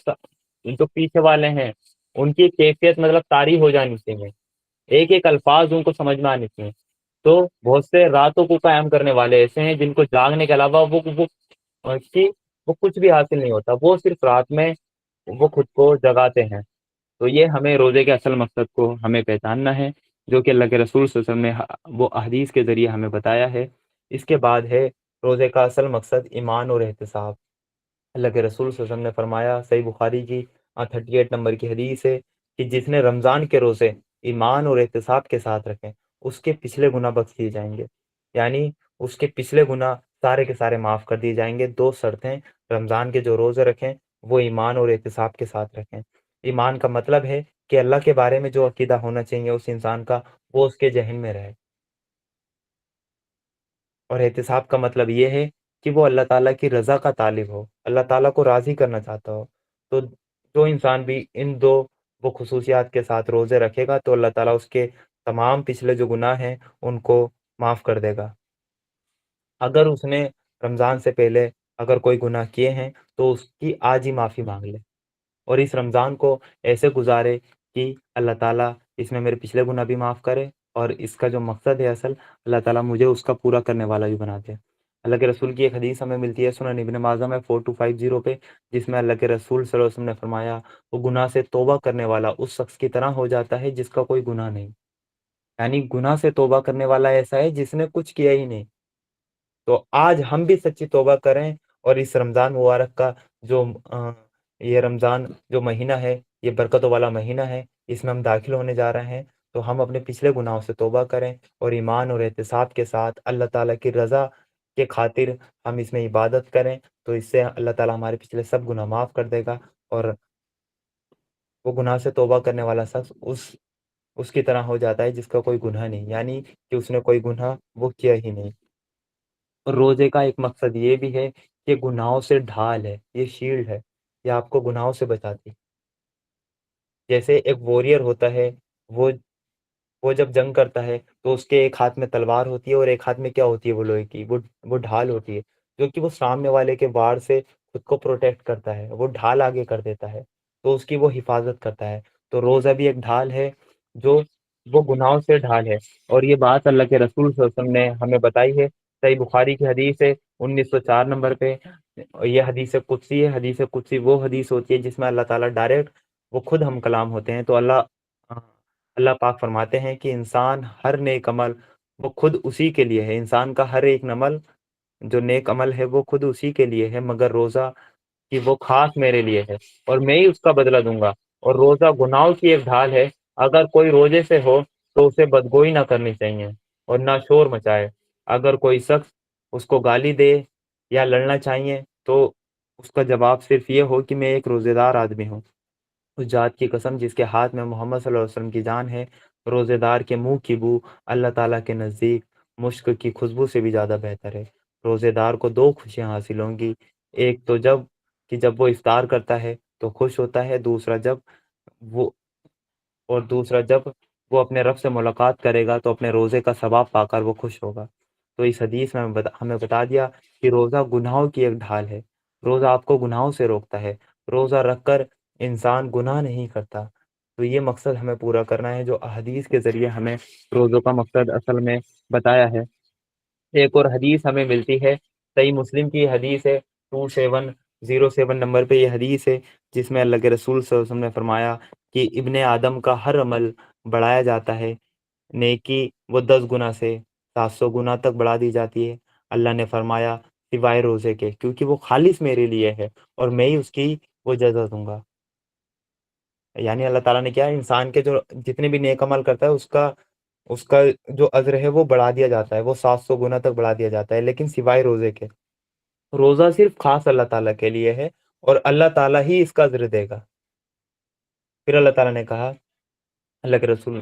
جو پیچھے والے ہیں ان کی کیفیت مطلب طاری ہو جانی چاہیے، ایک ایک الفاظ ان کو سمجھ میں آنے چاہیے۔ تو بہت سے راتوں کو قیام کرنے والے ایسے ہیں جن کو جاگنے کے علاوہ وہ کچھ بھی حاصل نہیں ہوتا، وہ صرف رات میں وہ خود کو جگاتے ہیں۔ تو یہ ہمیں روزے کے اصل مقصد کو ہمیں پہچاننا ہے، جو کہ اللہ کے رسول صلی اللہ علیہ وسلم نے وہ احادیث کے ذریعے ہمیں بتایا ہے۔ اس کے بعد ہے روزے کا اصل مقصد ایمان اور احتساب۔ اللہ کے رسول صلی اللہ علیہ وسلم نے فرمایا، صحیح بخاری کی 38 نمبر کی حدیث ہے کہ جس نے رمضان کے روزے ایمان اور احتساب کے ساتھ رکھیں اس کے پچھلے گناہ بخش دیے جائیں گے، یعنی اس کے پچھلے گناہ سارے کے سارے معاف کر دیے جائیں گے۔ 2 شرطیں، رمضان کے جو روزے رکھیں وہ ایمان اور احتساب کے ساتھ رکھیں۔ ایمان کا مطلب ہے کہ اللہ کے بارے میں جو عقیدہ ہونا چاہیے اس انسان کا، وہ اس کے ذہن میں رہے، اور احتساب کا مطلب یہ ہے کہ وہ اللہ تعالیٰ کی رضا کا طالب ہو، اللہ تعالیٰ کو راضی کرنا چاہتا ہو۔ تو جو انسان بھی ان دو وہ خصوصیات کے ساتھ روزے رکھے گا تو اللہ تعالیٰ اس کے تمام پچھلے جو گناہ ہیں ان کو معاف کر دے گا۔ اگر اس نے رمضان سے پہلے اگر کوئی گناہ کیے ہیں تو اس کی آج ہی معافی مانگ لے، اور اس رمضان کو ایسے گزارے کہ اللہ تعالیٰ اس میں میرے پچھلے گناہ بھی معاف کرے، اور اس کا جو مقصد ہے اصل، اللہ تعالیٰ مجھے اس کا پورا کرنے والا بھی بنا دے۔ اللہ کے رسول کی ایک حدیث ہمیں ملتی ہے سنن ابن ماجہ میں 4250 پہ، جس میں اللہ کے رسول صلی اللہ علیہ وسلم نے فرمایا وہ گناہ سے توبہ کرنے والا اس شخص کی طرح ہو جاتا ہے جس کا کوئی گناہ نہیں، یعنی گناہ سے توبہ کرنے والا ایسا ہے جس نے کچھ کیا ہی نہیں۔ تو آج ہم بھی سچی توبہ کریں، اور اس رمضان مبارک کا جو یہ رمضان جو مہینہ ہے، یہ برکتوں والا مہینہ ہے، اس میں ہم داخل ہونے جا رہے ہیں، تو ہم اپنے پچھلے گناہوں سے توبہ کریں اور ایمان اور احتساب کے ساتھ اللہ تعالیٰ کی رضا کے خاطر ہم اس میں عبادت کریں، تو اس سے اللہ تعالیٰ ہمارے پچھلے سب گناہ معاف کر دے گا، اور وہ گناہ سے توبہ کرنے والا شخص اس کی طرح ہو جاتا ہے جس کا کوئی گناہ نہیں، یعنی کہ اس نے کوئی گناہ وہ کیا ہی نہیں۔ اور روزے کا ایک مقصد یہ بھی ہے کہ گناہوں سے ڈھال ہے، یہ شیلڈ ہے، یہ آپ کو گناہوں سے بچاتی ہے۔ جیسے ایک واریر ہوتا ہے، وہ جب جنگ کرتا ہے تو اس کے ایک ہاتھ میں تلوار ہوتی ہے اور ایک ہاتھ میں کیا ہوتی ہے، وہ لوہے کی وہ ڈھال ہوتی ہے، جو کہ وہ سامنے والے کے وار سے خود کو پروٹیکٹ کرتا ہے، وہ ڈھال آگے کر دیتا ہے، تو اس کی وہ حفاظت کرتا ہے۔ تو روزہ بھی ایک ڈھال ہے، جو وہ گناہوں سے ڈھال ہے، اور یہ بات اللہ کے رسول صلی اللہ علیہ وسلم نے ہمیں بتائی ہے۔ صحیح بخاری کی حدیث ہے 1904 نمبر پہ، یہ حدیث قدسی ہے۔ حدیث قدسی وہ حدیث ہوتی ہے جس میں اللہ تعالیٰ ڈائریکٹ وہ خود ہم کلام ہوتے ہیں، تو اللہ پاک فرماتے ہیں کہ انسان ہر نیک عمل وہ خود اسی کے لیے ہے، انسان کا ہر ایک عمل جو نیک عمل ہے وہ خود اسی کے لیے ہے، مگر روزہ کہ وہ خاص میرے لیے ہے اور میں ہی اس کا بدلہ دوں گا۔ اور روزہ گناہوں کی ایک ڈھال ہے، اگر کوئی روزے سے ہو تو اسے بدگوئی نہ کرنی چاہیے اور نہ شور مچائے۔ اگر کوئی شخص اس کو گالی دے یا لڑنا چاہیے تو اس کا جواب صرف یہ ہو کہ میں ایک روزے دار آدمی ہوں۔ اس ذات کی قسم جس کے ہاتھ میں محمد صلی اللہ علیہ وسلم کی جان ہے، روزے دار کے منہ کی بو اللہ تعالیٰ کے نزدیک مشک کی خوشبو سے بھی زیادہ بہتر ہے۔ روزے دار کو دو خوشیاں حاصل ہوں گی، ایک تو جب وہ افطار کرتا ہے تو خوش ہوتا ہے، وہ دوسرا جب وہ اپنے رب سے ملاقات کرے گا تو اپنے روزے کا ثواب پا کر وہ خوش ہوگا۔ تو اس حدیث میں ہمیں بتا دیا کہ روزہ گناہوں کی ایک ڈھال ہے، روزہ آپ کو گناہوں سے روکتا ہے، روزہ رکھ کر انسان گناہ نہیں کرتا۔ تو یہ مقصد ہمیں پورا کرنا ہے جو احادیث کے ذریعے ہمیں روزوں کا مقصد اصل میں بتایا ہے۔ ایک اور حدیث ہمیں ملتی ہے، صحیح مسلم کی حدیث ہے 2707 نمبر پہ یہ حدیث ہے، جس میں اللہ کے رسول صلی اللہ علیہ وسلم نے فرمایا کہ ابن آدم کا ہر عمل بڑھایا جاتا ہے، نیکی وہ 10 گنا سے 700 گنا تک بڑھا دی جاتی ہے۔ اللہ نے فرمایا سوائے روزے کے، کیونکہ وہ خالص میرے لیے ہے اور میں ہی اس کی وہ جزا دوں گا۔ یعنی اللہ تعالیٰ نے کیا، انسان کے جو جتنے بھی نیک عمل کرتا ہے اس کا جو اجر ہے وہ بڑھا دیا جاتا ہے، وہ 700 گنا تک بڑھا دیا جاتا ہے، لیکن سوائے روزے کے۔ روزہ صرف خاص اللہ تعالیٰ کے لیے ہے اور اللہ تعالیٰ ہی اس کا اجر دے گا۔ پھر اللہ تعالیٰ نے کہا، اللہ کے رسول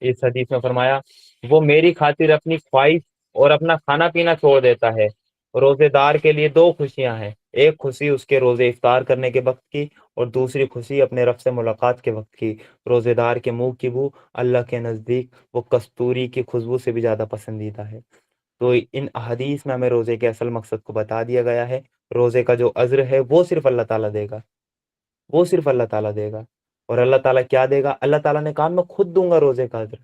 اس حدیث میں فرمایا وہ میری خاطر اپنی خواہش اور اپنا کھانا پینا چھوڑ دیتا ہے۔ روزے دار کے لیے دو خوشیاں ہیں، ایک خوشی اس کے روزے افطار کرنے کے وقت کی اور دوسری خوشی اپنے رب سے ملاقات کے وقت کی۔ روزے دار کے منہ کی بو اللہ کے نزدیک وہ کستوری کی خوشبو سے بھی زیادہ پسندیدہ ہے۔ تو ان احادیث میں ہمیں روزے کے اصل مقصد کو بتا دیا گیا ہے۔ روزے کا جو اجر ہے وہ صرف اللہ تعالیٰ دے گا، وہ صرف اللہ تعالیٰ دے گا۔ اور اللہ تعالیٰ کیا دے گا؟ اللہ تعالیٰ نے کہا میں خود دوں گا روزے کا اجر،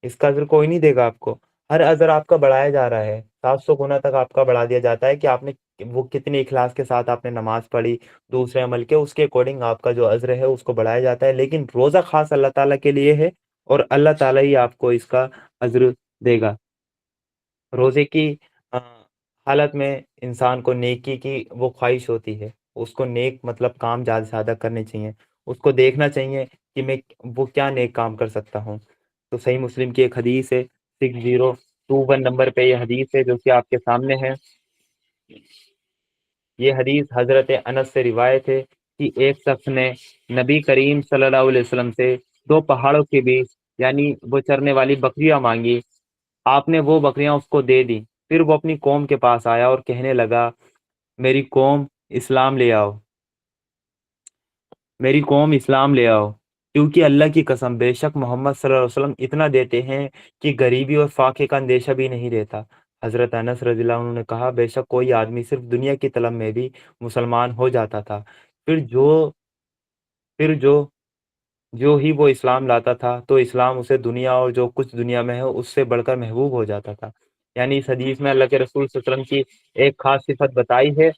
اس کا اجر کوئی نہیں دے گا آپ کو۔ ہر اجر آپ کا بڑھایا جا رہا ہے، 700 گنا تک آپ کا بڑھا دیا جاتا ہے کہ آپ نے وہ کتنی اخلاص کے ساتھ آپ نے نماز پڑھی، دوسرے عمل کے، اس کے اکارڈنگ آپ کا جو اجر ہے اس کو بڑھایا جاتا ہے۔ لیکن روزہ خاص اللہ تعالیٰ کے لیے ہے اور اللہ تعالیٰ ہی آپ کو اس کا اجر دے گا۔ روزے کی حالت میں انسان کو نیکی کی وہ خواہش ہوتی ہے، اس کو نیک مطلب کام زیادہ سے زیادہ کرنے چاہیے، اس کو دیکھنا چاہیے کہ میں وہ کیا نیک کام کر سکتا ہوں۔ تو صحیح مسلم کی ایک حدیث ہے 6021 نمبر پہ یہ حدیث ہے جو کہ آپ کے سامنے ہے۔ یہ حدیث حضرت انس سے روایت ہے کہ ایک شخص نے نبی کریم صلی اللہ علیہ وسلم سے دو پہاڑوں کے بیچ یعنی وہ چرنے والی بکریاں مانگی، آپ نے وہ بکریاں اس کو دے دی۔ پھر وہ اپنی قوم کے پاس آیا اور کہنے لگا میری قوم اسلام لے آؤ، میری قوم اسلام لے آؤ، کیونکہ اللہ کی قسم بے شک محمد صلی اللہ علیہ وسلم اتنا دیتے ہیں کہ غریبی اور فاقے کا اندیشہ بھی نہیں رہتا۔ حضرت انس رضی اللہ عنہ نے کہا بے شک کوئی آدمی صرف دنیا کی طلب میں بھی مسلمان ہو جاتا تھا، پھر جو ہی وہ اسلام لاتا تھا تو اسلام اسے دنیا اور جو کچھ دنیا میں ہے اس سے بڑھ کر محبوب ہو جاتا تھا۔ یعنی اس حدیث میں اللہ کے رسول صلی اللہ علیہ وسلم کی ایک خاص صفت بتائی ہے،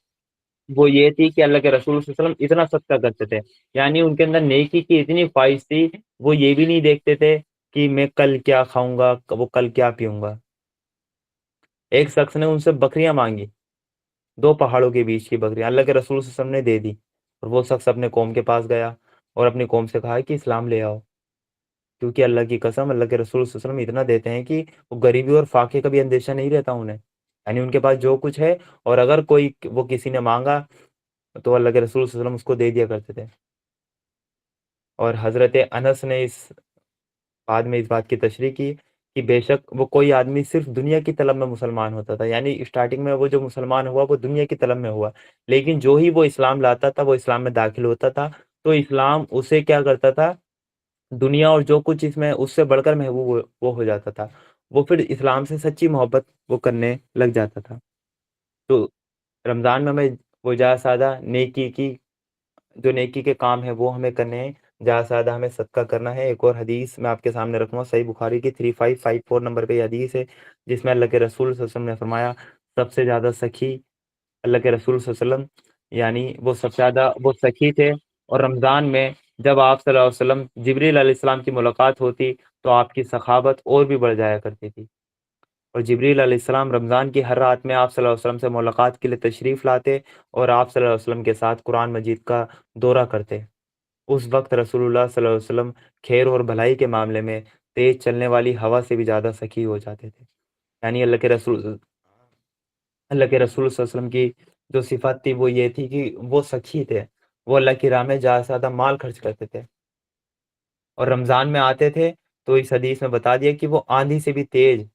وہ یہ تھی کہ اللہ کے رسول صلی اللہ علیہ وسلم اتنا صدقہ کرتے تھے، یعنی ان کے اندر نیکی کی اتنی خواہش تھی، وہ یہ بھی نہیں دیکھتے تھے کہ میں کل کیا کھاؤں گا، وہ کل کیا پیوں گا۔ ایک شخص نے ان سے بکریاں مانگی، 2 پہاڑوں کے بیچ کی بکریاں، اللہ کے رسول صلی اللہ علیہ وسلم نے دے دی، اور وہ شخص اپنے قوم کے پاس گیا اور اپنی قوم سے کہا کہ اسلام لے آؤ، کیونکہ اللہ کی قسم اللہ کے رسول صلی اللہ علیہ وسلم اتنا دیتے ہیں کہ وہ غریبی اور فاقے کا بھی اندیشہ نہیں رہتا انہیں، یعنی ان کے پاس جو کچھ ہے، اور اگر کوئی وہ کسی نے مانگا تو اللہ کے رسول صلی اللہ علیہ وسلم اس کو دے دیا کرتے تھے۔ اور حضرت انس نے بعد میں اس بات کی تشریح کی کہ بے شک وہ کوئی آدمی صرف دنیا کی طلب میں مسلمان ہوتا تھا، یعنی اسٹارٹنگ میں وہ جو مسلمان ہوا وہ دنیا کی طلب میں ہوا، لیکن جو ہی وہ اسلام لاتا تھا، وہ اسلام میں داخل ہوتا تھا، تو اسلام اسے کیا کرتا تھا، دنیا اور جو کچھ اس میں اس سے بڑھ کر محبوب وہ ہو جاتا تھا، وہ پھر اسلام سے سچی محبت وہ کرنے لگ جاتا تھا۔ تو رمضان میں ہمیں وہ زیادہ سادہ نیکی کی جو نیکی کے کام ہیں وہ ہمیں کرنے ہیں، زیادہ سے زیادہ ہمیں صدقہ کرنا ہے۔ ایک اور حدیث میں آپ کے سامنے رکھوں گا، صحیح بخاری کی 3554 نمبر پہ یہ حدیث ہے، جس میں اللہ کے رسول صلی اللہ علیہ وسلم نے فرمایا سب سے زیادہ سخی اللہ کے رسول صلی اللہ علیہ وسلم، یعنی وہ سب سے زیادہ وہ سخی تھے، اور رمضان میں جب آپ صلی اللہ علیہ وسلم جبریل علیہ السلام کی ملاقات ہوتی تو آپ کی سخاوت اور بھی بڑھ جایا کرتی تھی، اور جبریل علیہ السلام رمضان کی ہر رات میں آپ صلی اللہ علیہ وسلم سے ملاقات کے لیے تشریف لاتے اور آپ صلی اللہ علیہ وسلم کے ساتھ قرآن مجید کا دورہ کرتے۔ اس وقت رسول اللہ صلی اللہ علیہ وسلم خیر اور بھلائی کے معاملے میں تیز چلنے والی ہوا سے بھی زیادہ سخی ہو جاتے تھے، یعنی اللہ کے رسول صلی اللہ علیہ وسلم کی جو صفات تھی وہ یہ تھی کہ وہ سخی تھے، وہ اللہ کی راہ میں زیادہ سے زیادہ مال خرچ کرتے تھے، اور رمضان میں آتے تھے تو اس حدیث میں بتا دیا کہ وہ آندھی سے بھی تیز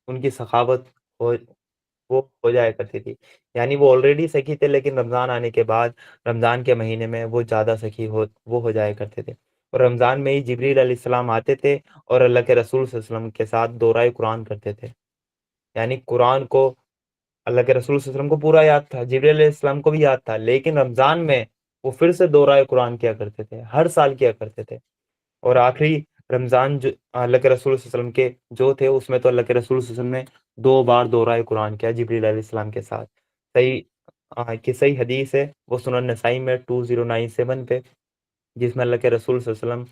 ان کی سخاوت ہو وہ ہو جایا کرتی تھی، یعنی وہ آلریڈی سخی تھے، لیکن رمضان آنے کے بعد رمضان کے مہینے میں وہ زیادہ سخی وہ ہو جایا کرتے تھے، اور رمضان میں ہی جبریل علیہ السلام آتے تھے اور اللہ کے رسول صلی اللہ علیہ وسلم کے ساتھ دورہ قرآن کرتے تھے، یعنی قرآن کو اللہ کے رسول صلی اللہ علیہ وسلم کو پورا یاد تھا، جبریل علیہ السلام کو بھی یاد تھا، لیکن رمضان میں وہ پھر سے دورہ قرآن کیا کرتے تھے، ہر سال کیا کرتے تھے، اور آخری رمضان جو اللہ کے رسول صلی اللہ علیہ وسلم کے جو تھے اس میں تو اللہ کے رسول صلی اللہ علیہ وسلم نے 2 بار دورہ قرآن کیا جبریل علیہ السلام کے ساتھ۔ صحیح حدیث ہے، وہ سنن نسائی میں 2097 پہ، جس میں اللہ کے رسول صلی اللہ علیہ وسلم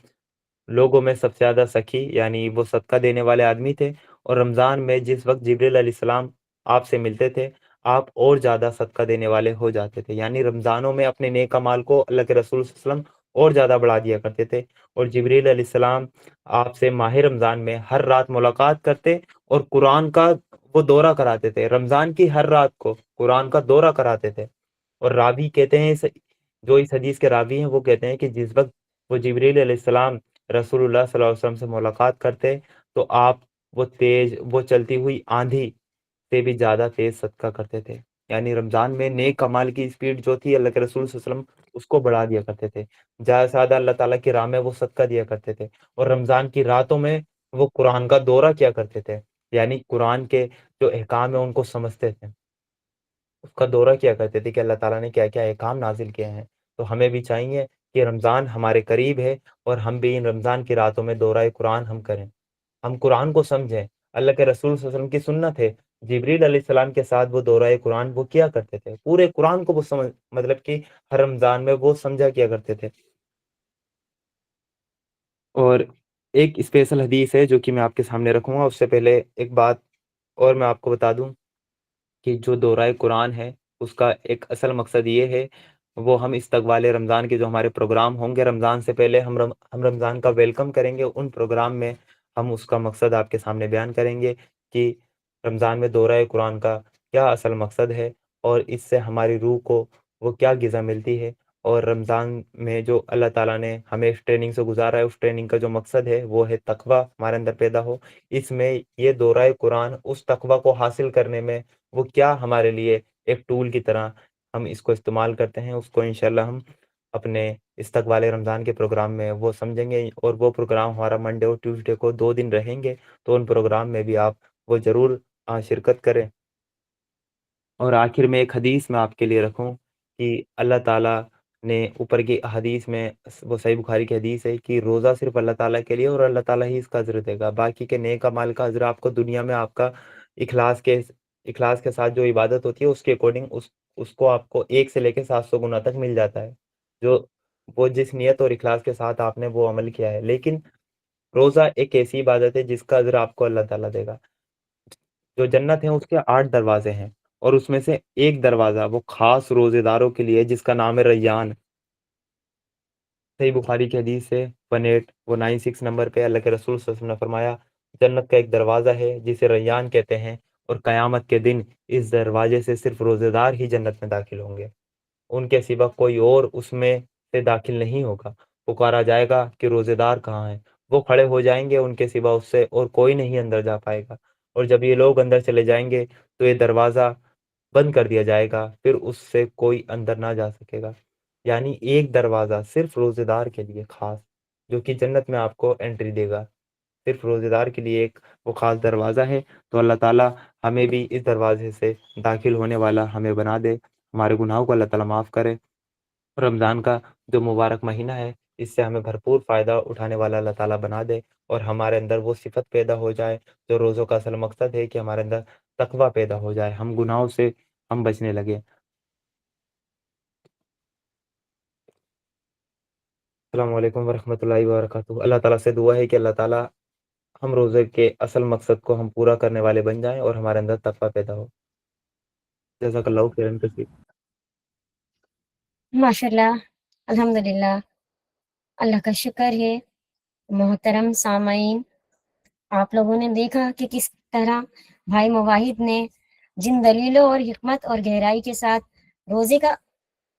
لوگوں میں سب سے زیادہ سخی یعنی وہ صدقہ دینے والے آدمی تھے، اور رمضان میں جس وقت جبریل علیہ السلام آپ سے ملتے تھے آپ اور زیادہ صدقہ دینے والے ہو جاتے تھے، یعنی رمضانوں میں اپنے نیک اعمال کو اللہ کے رسول صلی اللہ علیہ وسلم اور زیادہ بڑھا دیا کرتے تھے، اور جبریل علیہ السلام آپ سے ماہ رمضان میں ہر رات ملاقات کرتے اور قرآن کا وہ دورہ کراتے تھے، رمضان کی ہر رات کو قرآن کا دورہ کراتے تھے، اور راوی کہتے ہیں جو اس حدیث کے راوی ہیں وہ کہتے ہیں کہ جس وقت وہ جبریل علیہ السلام رسول اللہ صلی اللہ علیہ وسلم سے ملاقات کرتے تو آپ وہ چلتی ہوئی آندھی سے بھی زیادہ تیز صدقہ کرتے تھے، یعنی رمضان میں نیک کمال کی اسپیڈ جو تھی اللہ کے رسول صلی اللہ علیہ وسلم اس کو بڑھا دیا کرتے تھے، زیادہ سے زیادہ اللہ تعالیٰ کی راہ میں وہ صدقہ دیا کرتے تھے، اور رمضان کی راتوں میں وہ قرآن کا دورہ کیا کرتے تھے، یعنی قرآن کے جو احکام ہیں ان کو سمجھتے تھے، اس کا دورہ کیا کرتے تھے کہ اللہ تعالیٰ نے کیا کیا احکام نازل کیے ہیں۔ تو ہمیں بھی چاہیے کہ رمضان ہمارے قریب ہے اور ہم بھی ان رمضان کی راتوں میں دورہ قرآن ہم کریں، ہم قرآن کو سمجھیں، اللہ کے رسول صلی اللہ علیہ وسلم کی سنت ہے، جبریل علیہ السلام کے ساتھ وہ دورہ قرآن وہ کیا کرتے تھے، پورے قرآن کو وہ مطلب کہ ہر رمضان میں وہ سمجھا کیا کرتے تھے۔ اور ایک اسپیشل حدیث ہے جو کہ میں آپ کے سامنے رکھوں گا، اس سے پہلے ایک بات اور میں آپ کو بتا دوں کہ جو دورہ قرآن ہے اس کا ایک اصل مقصد یہ ہے، وہ ہم استقبال رمضان کے جو ہمارے پروگرام ہوں گے رمضان سے پہلے ہم رمضان کا ویلکم کریں گے، ان پروگرام میں ہم اس کا مقصد آپ کے سامنے بیان کریں گے کہ رمضان میں دورہ قرآن کا کیا اصل مقصد ہے، اور اس سے ہماری روح کو وہ کیا غذا ملتی ہے، اور رمضان میں جو اللہ تعالیٰ نے ہمیں اس ٹریننگ سے گزارا ہے اس ٹریننگ کا جو مقصد ہے وہ ہے تقوی ہمارے اندر پیدا ہو، اس میں یہ دورہ قرآن اس تقوی کو حاصل کرنے میں وہ کیا ہمارے لیے ایک ٹول کی طرح ہم اس کو استعمال کرتے ہیں، اس کو انشاءاللہ ہم اپنے استقبال رمضان کے پروگرام میں وہ سمجھیں گے، اور وہ پروگرام ہمارا منڈے اور ٹیوزڈے کو 2 دن رہیں گے، تو ان پروگرام میں بھی آپ وہ ضرور شرکت کریں۔ اور آخر میں ایک حدیث میں آپ کے لیے رکھوں کہ اللہ تعالیٰ نے اوپر کی حدیث میں وہ صحیح بخاری کی حدیث ہے کہ روزہ صرف اللہ تعالیٰ کے لیے اور اللہ تعالیٰ ہی اس کا اجر دے گا، باقی کے نیک اعمال کا اجر آپ کو دنیا میں آپ کا اخلاص کے ساتھ جو عبادت ہوتی ہے اس کے اکارڈنگ اس کو آپ کو 1 سے لے کے 700 گنا تک مل جاتا ہے، جو وہ جس نیت اور اخلاص کے ساتھ آپ نے وہ عمل کیا ہے۔ لیکن روزہ ایک ایسی عبادت ہے جس کا اجر آپ کو اللہ تعالیٰ دے گا۔ جو جنت ہے اس کے 8 دروازے ہیں، اور اس میں سے ایک دروازہ وہ خاص روزے داروں کے لیے جس کا نام ہے ریان۔ صحیح بخاری کی حدیث ہے 1896 نمبر پہ اللہ کے رسول صلی اللہ علیہ وسلم نے فرمایا، جنت کا ایک دروازہ ہے جسے ریان کہتے ہیں، اور قیامت کے دن اس دروازے سے صرف روزے دار ہی جنت میں داخل ہوں گے، ان کے سوا کوئی اور اس میں سے داخل نہیں ہوگا۔ پکارا جائے گا کہ روزے دار کہاں ہیں؟ وہ کھڑے ہو جائیں گے، ان کے سوا اس سے اور کوئی نہیں اندر جا پائے گا، اور جب یہ لوگ اندر چلے جائیں گے تو یہ دروازہ بند کر دیا جائے گا، پھر اس سے کوئی اندر نہ جا سکے گا۔ یعنی ایک دروازہ صرف روزے دار کے لیے خاص، جو کہ جنت میں آپ کو انٹری دے گا، صرف روزے دار کے لیے ایک وہ خاص دروازہ ہے۔ تو اللہ تعالیٰ ہمیں بھی اس دروازے سے داخل ہونے والا ہمیں بنا دے، ہمارے گناہوں کو اللہ تعالیٰ معاف کرے۔ رمضان کا جو مبارک مہینہ ہے اس سے ہمیں بھرپور فائدہ اٹھانے والا اللہ تعالیٰ بنا دے، اور ہمارے اندر وہ صفت پیدا ہو جائے جو روزوں کا اصل مقصد ہے، کہ ہمارے اندر تقویٰ پیدا ہو جائے، ہم گناہوں سے ہم بچنے لگے۔ السلام علیکم ورحمۃ اللہ وبرکاتہ۔ اللہ تعالیٰ سے دعا ہے کہ اللہ تعالیٰ ہم روزے کے اصل مقصد کو ہم پورا کرنے والے بن جائیں اور ہمارے اندر تقویٰ پیدا ہو۔ جزاک اللہ خیرا کثیر۔ ماشاء اللہ، الحمد للہ، اللہ کا شکر ہے۔ محترم سامعین، آپ لوگوں نے دیکھا کہ کس طرح بھائی مواحد نے جن دلیلوں اور حکمت اور گہرائی کے ساتھ روزے کا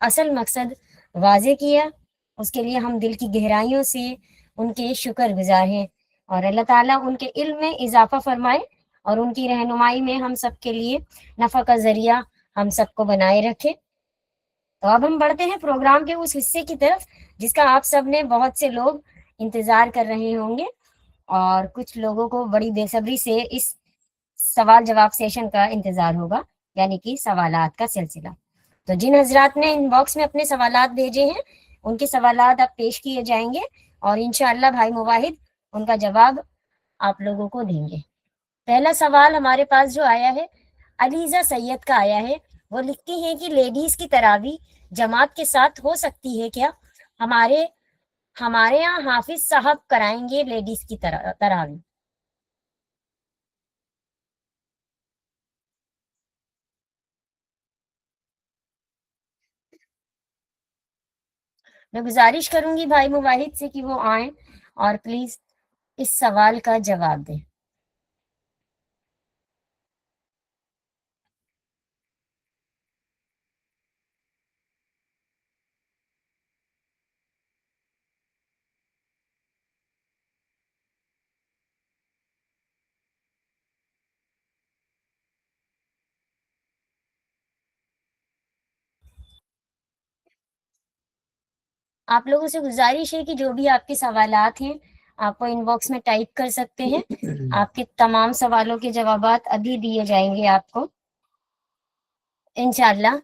اصل مقصد واضح کیا، اس کے لیے ہم دل کی گہرائیوں سے ان کے شکر گزار ہیں، اور اللہ تعالیٰ ان کے علم میں اضافہ فرمائے اور ان کی رہنمائی میں ہم سب کے لیے نفع کا ذریعہ ہم سب کو بنائے رکھے۔ تو اب ہم بڑھتے ہیں پروگرام کے اس حصے کی طرف جس کا آپ سب نے بہت سے لوگ انتظار کر رہے ہوں گے، اور کچھ لوگوں کو بڑی بے صبری سے اس سوال جواب سیشن کا انتظار ہوگا، یعنی کہ سوالات کا سلسلہ۔ تو جن حضرات نے ان باکس میں اپنے سوالات بھیجے ہیں ان کے سوالات اب پیش کیے جائیں گے، اور انشاءاللہ بھائی مواحد ان کا جواب آپ لوگوں کو دیں گے۔ پہلا سوال ہمارے پاس جو آیا ہے علیزہ سید کا آیا ہے۔ وہ لکھتی ہیں کہ لیڈیز کی تراویح جماعت کے ساتھ ہو سکتی ہے کیا؟ ہمارے یہاں حافظ صاحب کرائیں گے لیڈیز کی تراویح۔ میں گزارش کروں گی بھائی مواحد سے کہ وہ آئیں اور پلیز اس سوال کا جواب دیں۔ آپ لوگوں سے گزارش ہے کہ جو بھی آپ کے سوالات ہیں آپ کو ان باکس میں ٹائپ کر سکتے ہیں، آپ کے تمام سوالوں کے جوابات ابھی دیے جائیں گے آپ کو انشاءاللہ۔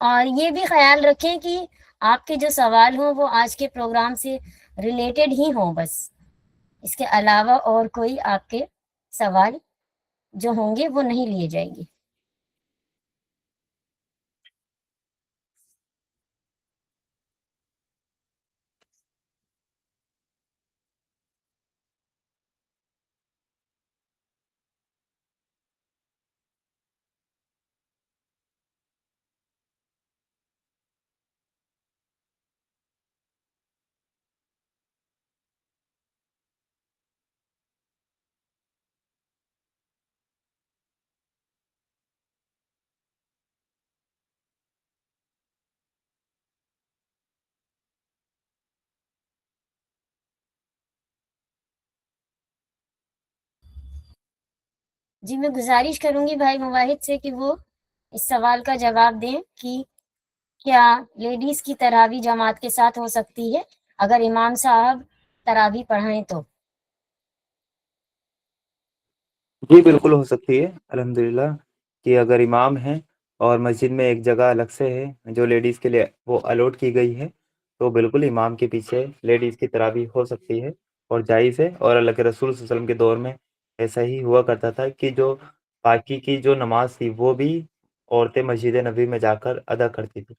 اور یہ بھی خیال رکھیں کہ آپ کے جو سوال ہوں وہ آج کے پروگرام سے ریلیٹڈ ہی ہوں، بس اس کے علاوہ اور کوئی آپ کے سوال جو ہوں گے وہ نہیں لیے جائیں گے۔ جی میں گزارش کروں گی بھائی مواحد سے کہ وہ اس سوال کا جواب دیں کہ کیا لیڈیز کی تراویح جماعت کے ساتھ ہو سکتی ہے اگر امام صاحب تراویح پڑھائیں تو؟ جی بالکل ہو سکتی ہے الحمدللہ، کہ اگر امام ہیں اور مسجد میں ایک جگہ الگ سے ہے جو لیڈیز کے لیے وہ الاٹ کی گئی ہے، تو بالکل امام کے پیچھے لیڈیز کی تراویح ہو سکتی ہے، اور جائز ہے، اور اللہ کے رسول صلی اللہ علیہ وسلم کے دور میں ایسا ہی ہوا کرتا تھا کہ جو باقی کی جو نماز تھی وہ بھی عورتیں مسجد نبی میں جا کر ادا کرتی تھی.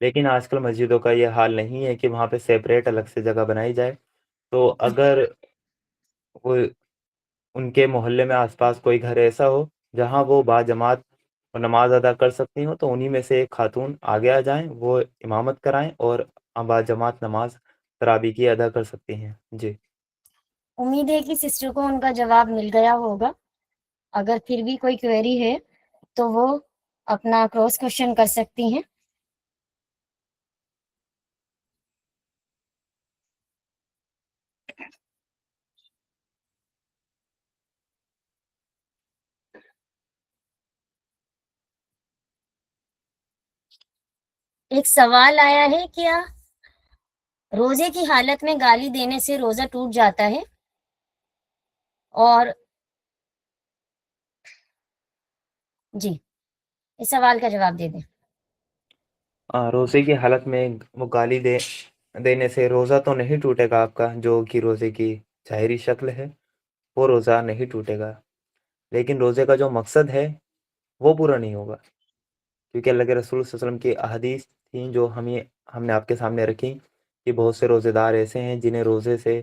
لیکن آج کل مسجدوں کا یہ حال نہیں ہے کہ وہاں پہ سیپریٹ الگ سے جگہ بنائی جائے. تو اگر وہ ان کے محلے میں آس پاس کوئی گھر ایسا ہو جہاں وہ با جماعت نماز ادا کر سکتی ہوں، تو انہی میں سے ایک خاتون آگے آ جائیں، وہ امامت کرائیں اور با جماعت نماز تراویح کی ادا کر سکتی ہیں. جی امید ہے کہ سسٹر کو ان کا جواب مل گیا ہوگا. اگر پھر بھی کوئی کوئری ہے تو وہ اپنا کراس کوشچن کر سکتی ہیں. ایک سوال آیا ہے، کیا روزے کی حالت میں گالی دینے سے روزہ ٹوٹ جاتا ہے؟ اور جی اس سوال کا جواب دے دیں. روزے کی حالت میں وہ گالی دینے سے روزہ تو نہیں ٹوٹے گا آپ کا، جو کہ روزے کی ظاہری شکل ہے وہ روزہ نہیں ٹوٹے گا، لیکن روزے کا جو مقصد ہے وہ پورا نہیں ہوگا. کیونکہ اللہ کے رسول صلی اللہ علیہ وسلم کی احادیث تھیں جو ہم نے آپ کے سامنے رکھی کہ بہت سے روزے دار ایسے ہیں جنہیں روزے سے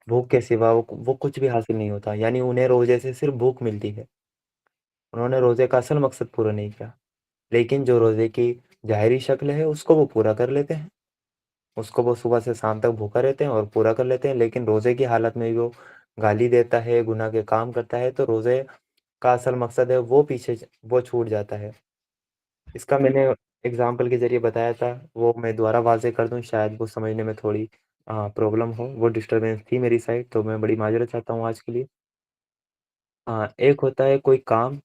بھوک کے سوا وہ کچھ بھی حاصل نہیں ہوتا، یعنی انہیں روزے سے صرف بھوک ملتی ہے. انہوں نے روزے کا اصل مقصد پورا نہیں کیا. لیکن جو روزے کی ظاہری شکل ہے اس کو وہ پورا کر لیتے ہیں، اس کو وہ صبح سے شام تک بھوکا رہتے ہیں اور پورا کر لیتے ہیں. لیکن روزے کی حالت میں وہ گالی دیتا ہے، گناہ کے کام کرتا ہے، تو روزے کا اصل مقصد ہے وہ چھوٹ جاتا ہے. اس کا میں نے اگزامپل کے ذریعے بتایا تھا، وہ میں دوبارہ واضح کر دوں، شاید وہ سمجھنے میں تھوڑی پرابلم ہو. وہ ڈسٹربینس تھی میری سائڈ، تو میں بڑی معذرت چاہتا ہوں آج کے لیے. ایک ہوتا ہے کوئی کام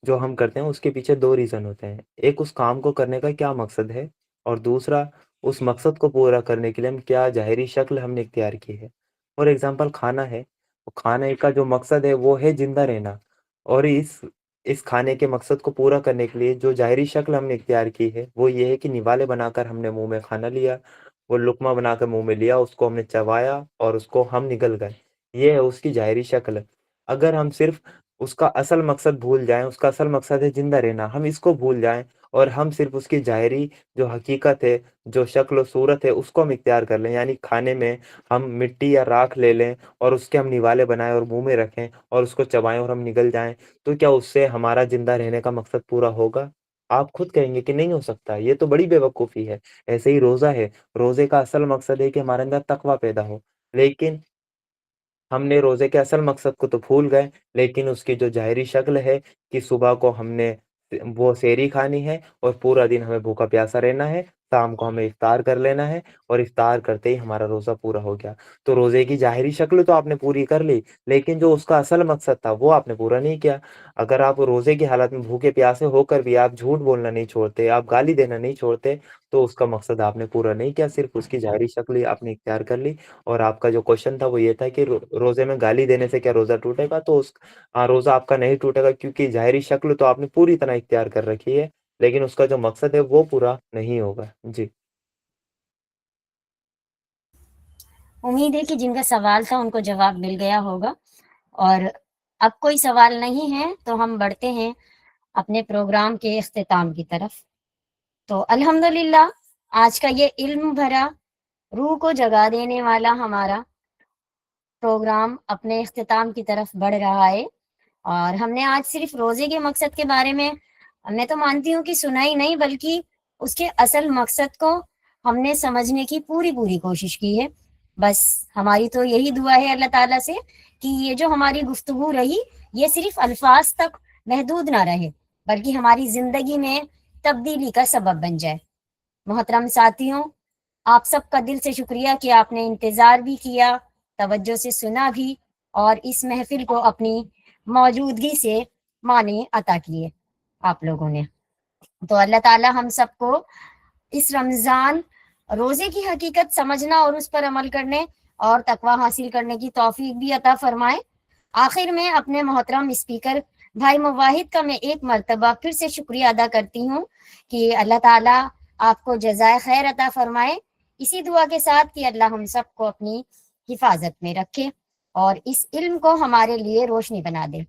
جو ہم کرتے ہیں، اس کے پیچھے دو ریزن ہوتے ہیں. ایک اس کام کو کرنے کا کیا مقصد ہے، اور دوسرا اس مقصد کو پورا کرنے کے لیے ہم کیا ظاہری شکل ہم نے اختیار کی ہے. فار ایگزامپل کھانا ہے، کھانے کا جو مقصد ہے وہ ہے زندہ رہنا، اور اس کھانے کے مقصد کو پورا کرنے کے لیے جو ظاہری شکل ہم نے اختیار کی ہے وہ یہ ہے کہ نوالے بنا کر ہم نے منہ میں کھانا لیا، وہ لقمہ بنا کر منہ میں لیا، اس کو ہم نے چبایا اور اس کو ہم نگل گئے. یہ ہے اس کی ظاہری شکل. اگر ہم صرف اس کا اصل مقصد بھول جائیں، اس کا اصل مقصد ہے زندہ رہنا، ہم اس کو بھول جائیں اور ہم صرف اس کی ظاہری جو حقیقت ہے، جو شکل و صورت ہے، اس کو ہم اختیار کر لیں، یعنی کھانے میں ہم مٹی یا راکھ لے لیں اور اس کے ہم نوالے بنائیں اور منہ میں رکھیں اور اس کو چبائیں اور ہم نگل جائیں، تو کیا اس سے ہمارا زندہ رہنے کا مقصد پورا ہوگا؟ آپ خود کہیں گے کہ نہیں ہو سکتا، یہ تو بڑی بے وقوفی ہے. ایسے ہی روزہ ہے، روزے کا اصل مقصد ہے کہ ہمارے اندر تقویٰ پیدا ہو، لیکن ہم نے روزے کے اصل مقصد کو تو بھول گئے. لیکن اس کی جو ظاہری شکل ہے کہ صبح کو ہم نے وہ سحری کھانی ہے اور پورا دن ہمیں بھوکا پیاسا رہنا ہے، شام کو ہمیں افطار کر لینا ہے اور افطار کرتے ہی ہمارا روزہ پورا ہو گیا. تو روزے کی ظاہری شکل تو آپ نے پوری کر لی، لیکن جو اس کا اصل مقصد تھا وہ آپ نے پورا نہیں کیا. اگر آپ روزے کی حالت میں بھوکے پیاسے ہو کر بھی آپ جھوٹ بولنا نہیں چھوڑتے، آپ گالی دینا نہیں چھوڑتے، تو اس کا مقصد آپ نے پورا نہیں کیا، صرف اس کی ظاہری شکل ہی آپ نے اختیار کر لی. اور آپ کا جو کوشچن تھا وہ یہ تھا کہ روزے میں گالی دینے سے کیا روزہ ٹوٹے گا؟ تو روزہ آپ کا نہیں ٹوٹے گا، کیونکہ ظاہری شکل تو آپ نے پوری طرح اختیار کر رکھی ہے، لیکن اس کا جو مقصد ہے وہ پورا نہیں ہوگا. جی امید ہے کہ جن کا سوال تھا ان کو جواب مل گیا ہوگا. اور اب کوئی سوال نہیں ہے تو ہم بڑھتے ہیں اپنے پروگرام کے اختتام کی طرف. تو الحمدللہ آج کا یہ علم بھرا، روح کو جگا دینے والا ہمارا پروگرام اپنے اختتام کی طرف بڑھ رہا ہے. اور ہم نے آج صرف روزے کے مقصد کے بارے میں، میں تو مانتی ہوں کہ سنا ہی نہیں، بلکہ اس کے اصل مقصد کو ہم نے سمجھنے کی پوری کوشش کی ہے. بس ہماری تو یہی دعا ہے اللہ تعالیٰ سے کہ یہ جو ہماری گفتگو رہی یہ صرف الفاظ تک محدود نہ رہے، بلکہ ہماری زندگی میں تبدیلی کا سبب بن جائے. محترم ساتھیوں، آپ سب کا دل سے شکریہ کہ آپ نے انتظار بھی کیا، توجہ سے سنا بھی، اور اس محفل کو اپنی موجودگی سے معنی عطا کیے آپ لوگوں نے. تو اللہ تعالیٰ ہم سب کو اس رمضان روزے کی حقیقت سمجھنا اور اس پر عمل کرنے اور تقوی حاصل کرنے کی توفیق بھی عطا فرمائے. آخر میں اپنے محترم اسپیکر بھائی مواحد کا میں ایک مرتبہ پھر سے شکریہ ادا کرتی ہوں کہ اللہ تعالیٰ آپ کو جزائے خیر عطا فرمائے. اسی دعا کے ساتھ کہ اللہ ہم سب کو اپنی حفاظت میں رکھے اور اس علم کو ہمارے لیے روشنی بنا دے۔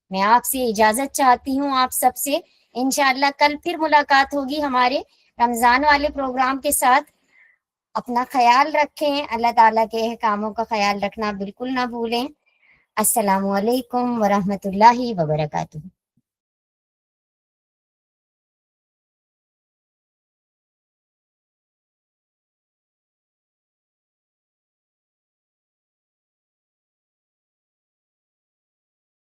میں آپ سے اجازت چاہتی ہوں، آپ سب سے انشاءاللہ کل پھر ملاقات ہوگی ہمارے رمضان والے پروگرام کے ساتھ۔ اپنا خیال رکھیں، اللہ تعالیٰ کے احکاموں کا خیال رکھنا بالکل نہ بھولیں۔ السلام علیکم ورحمۃ اللہ وبرکاتہ۔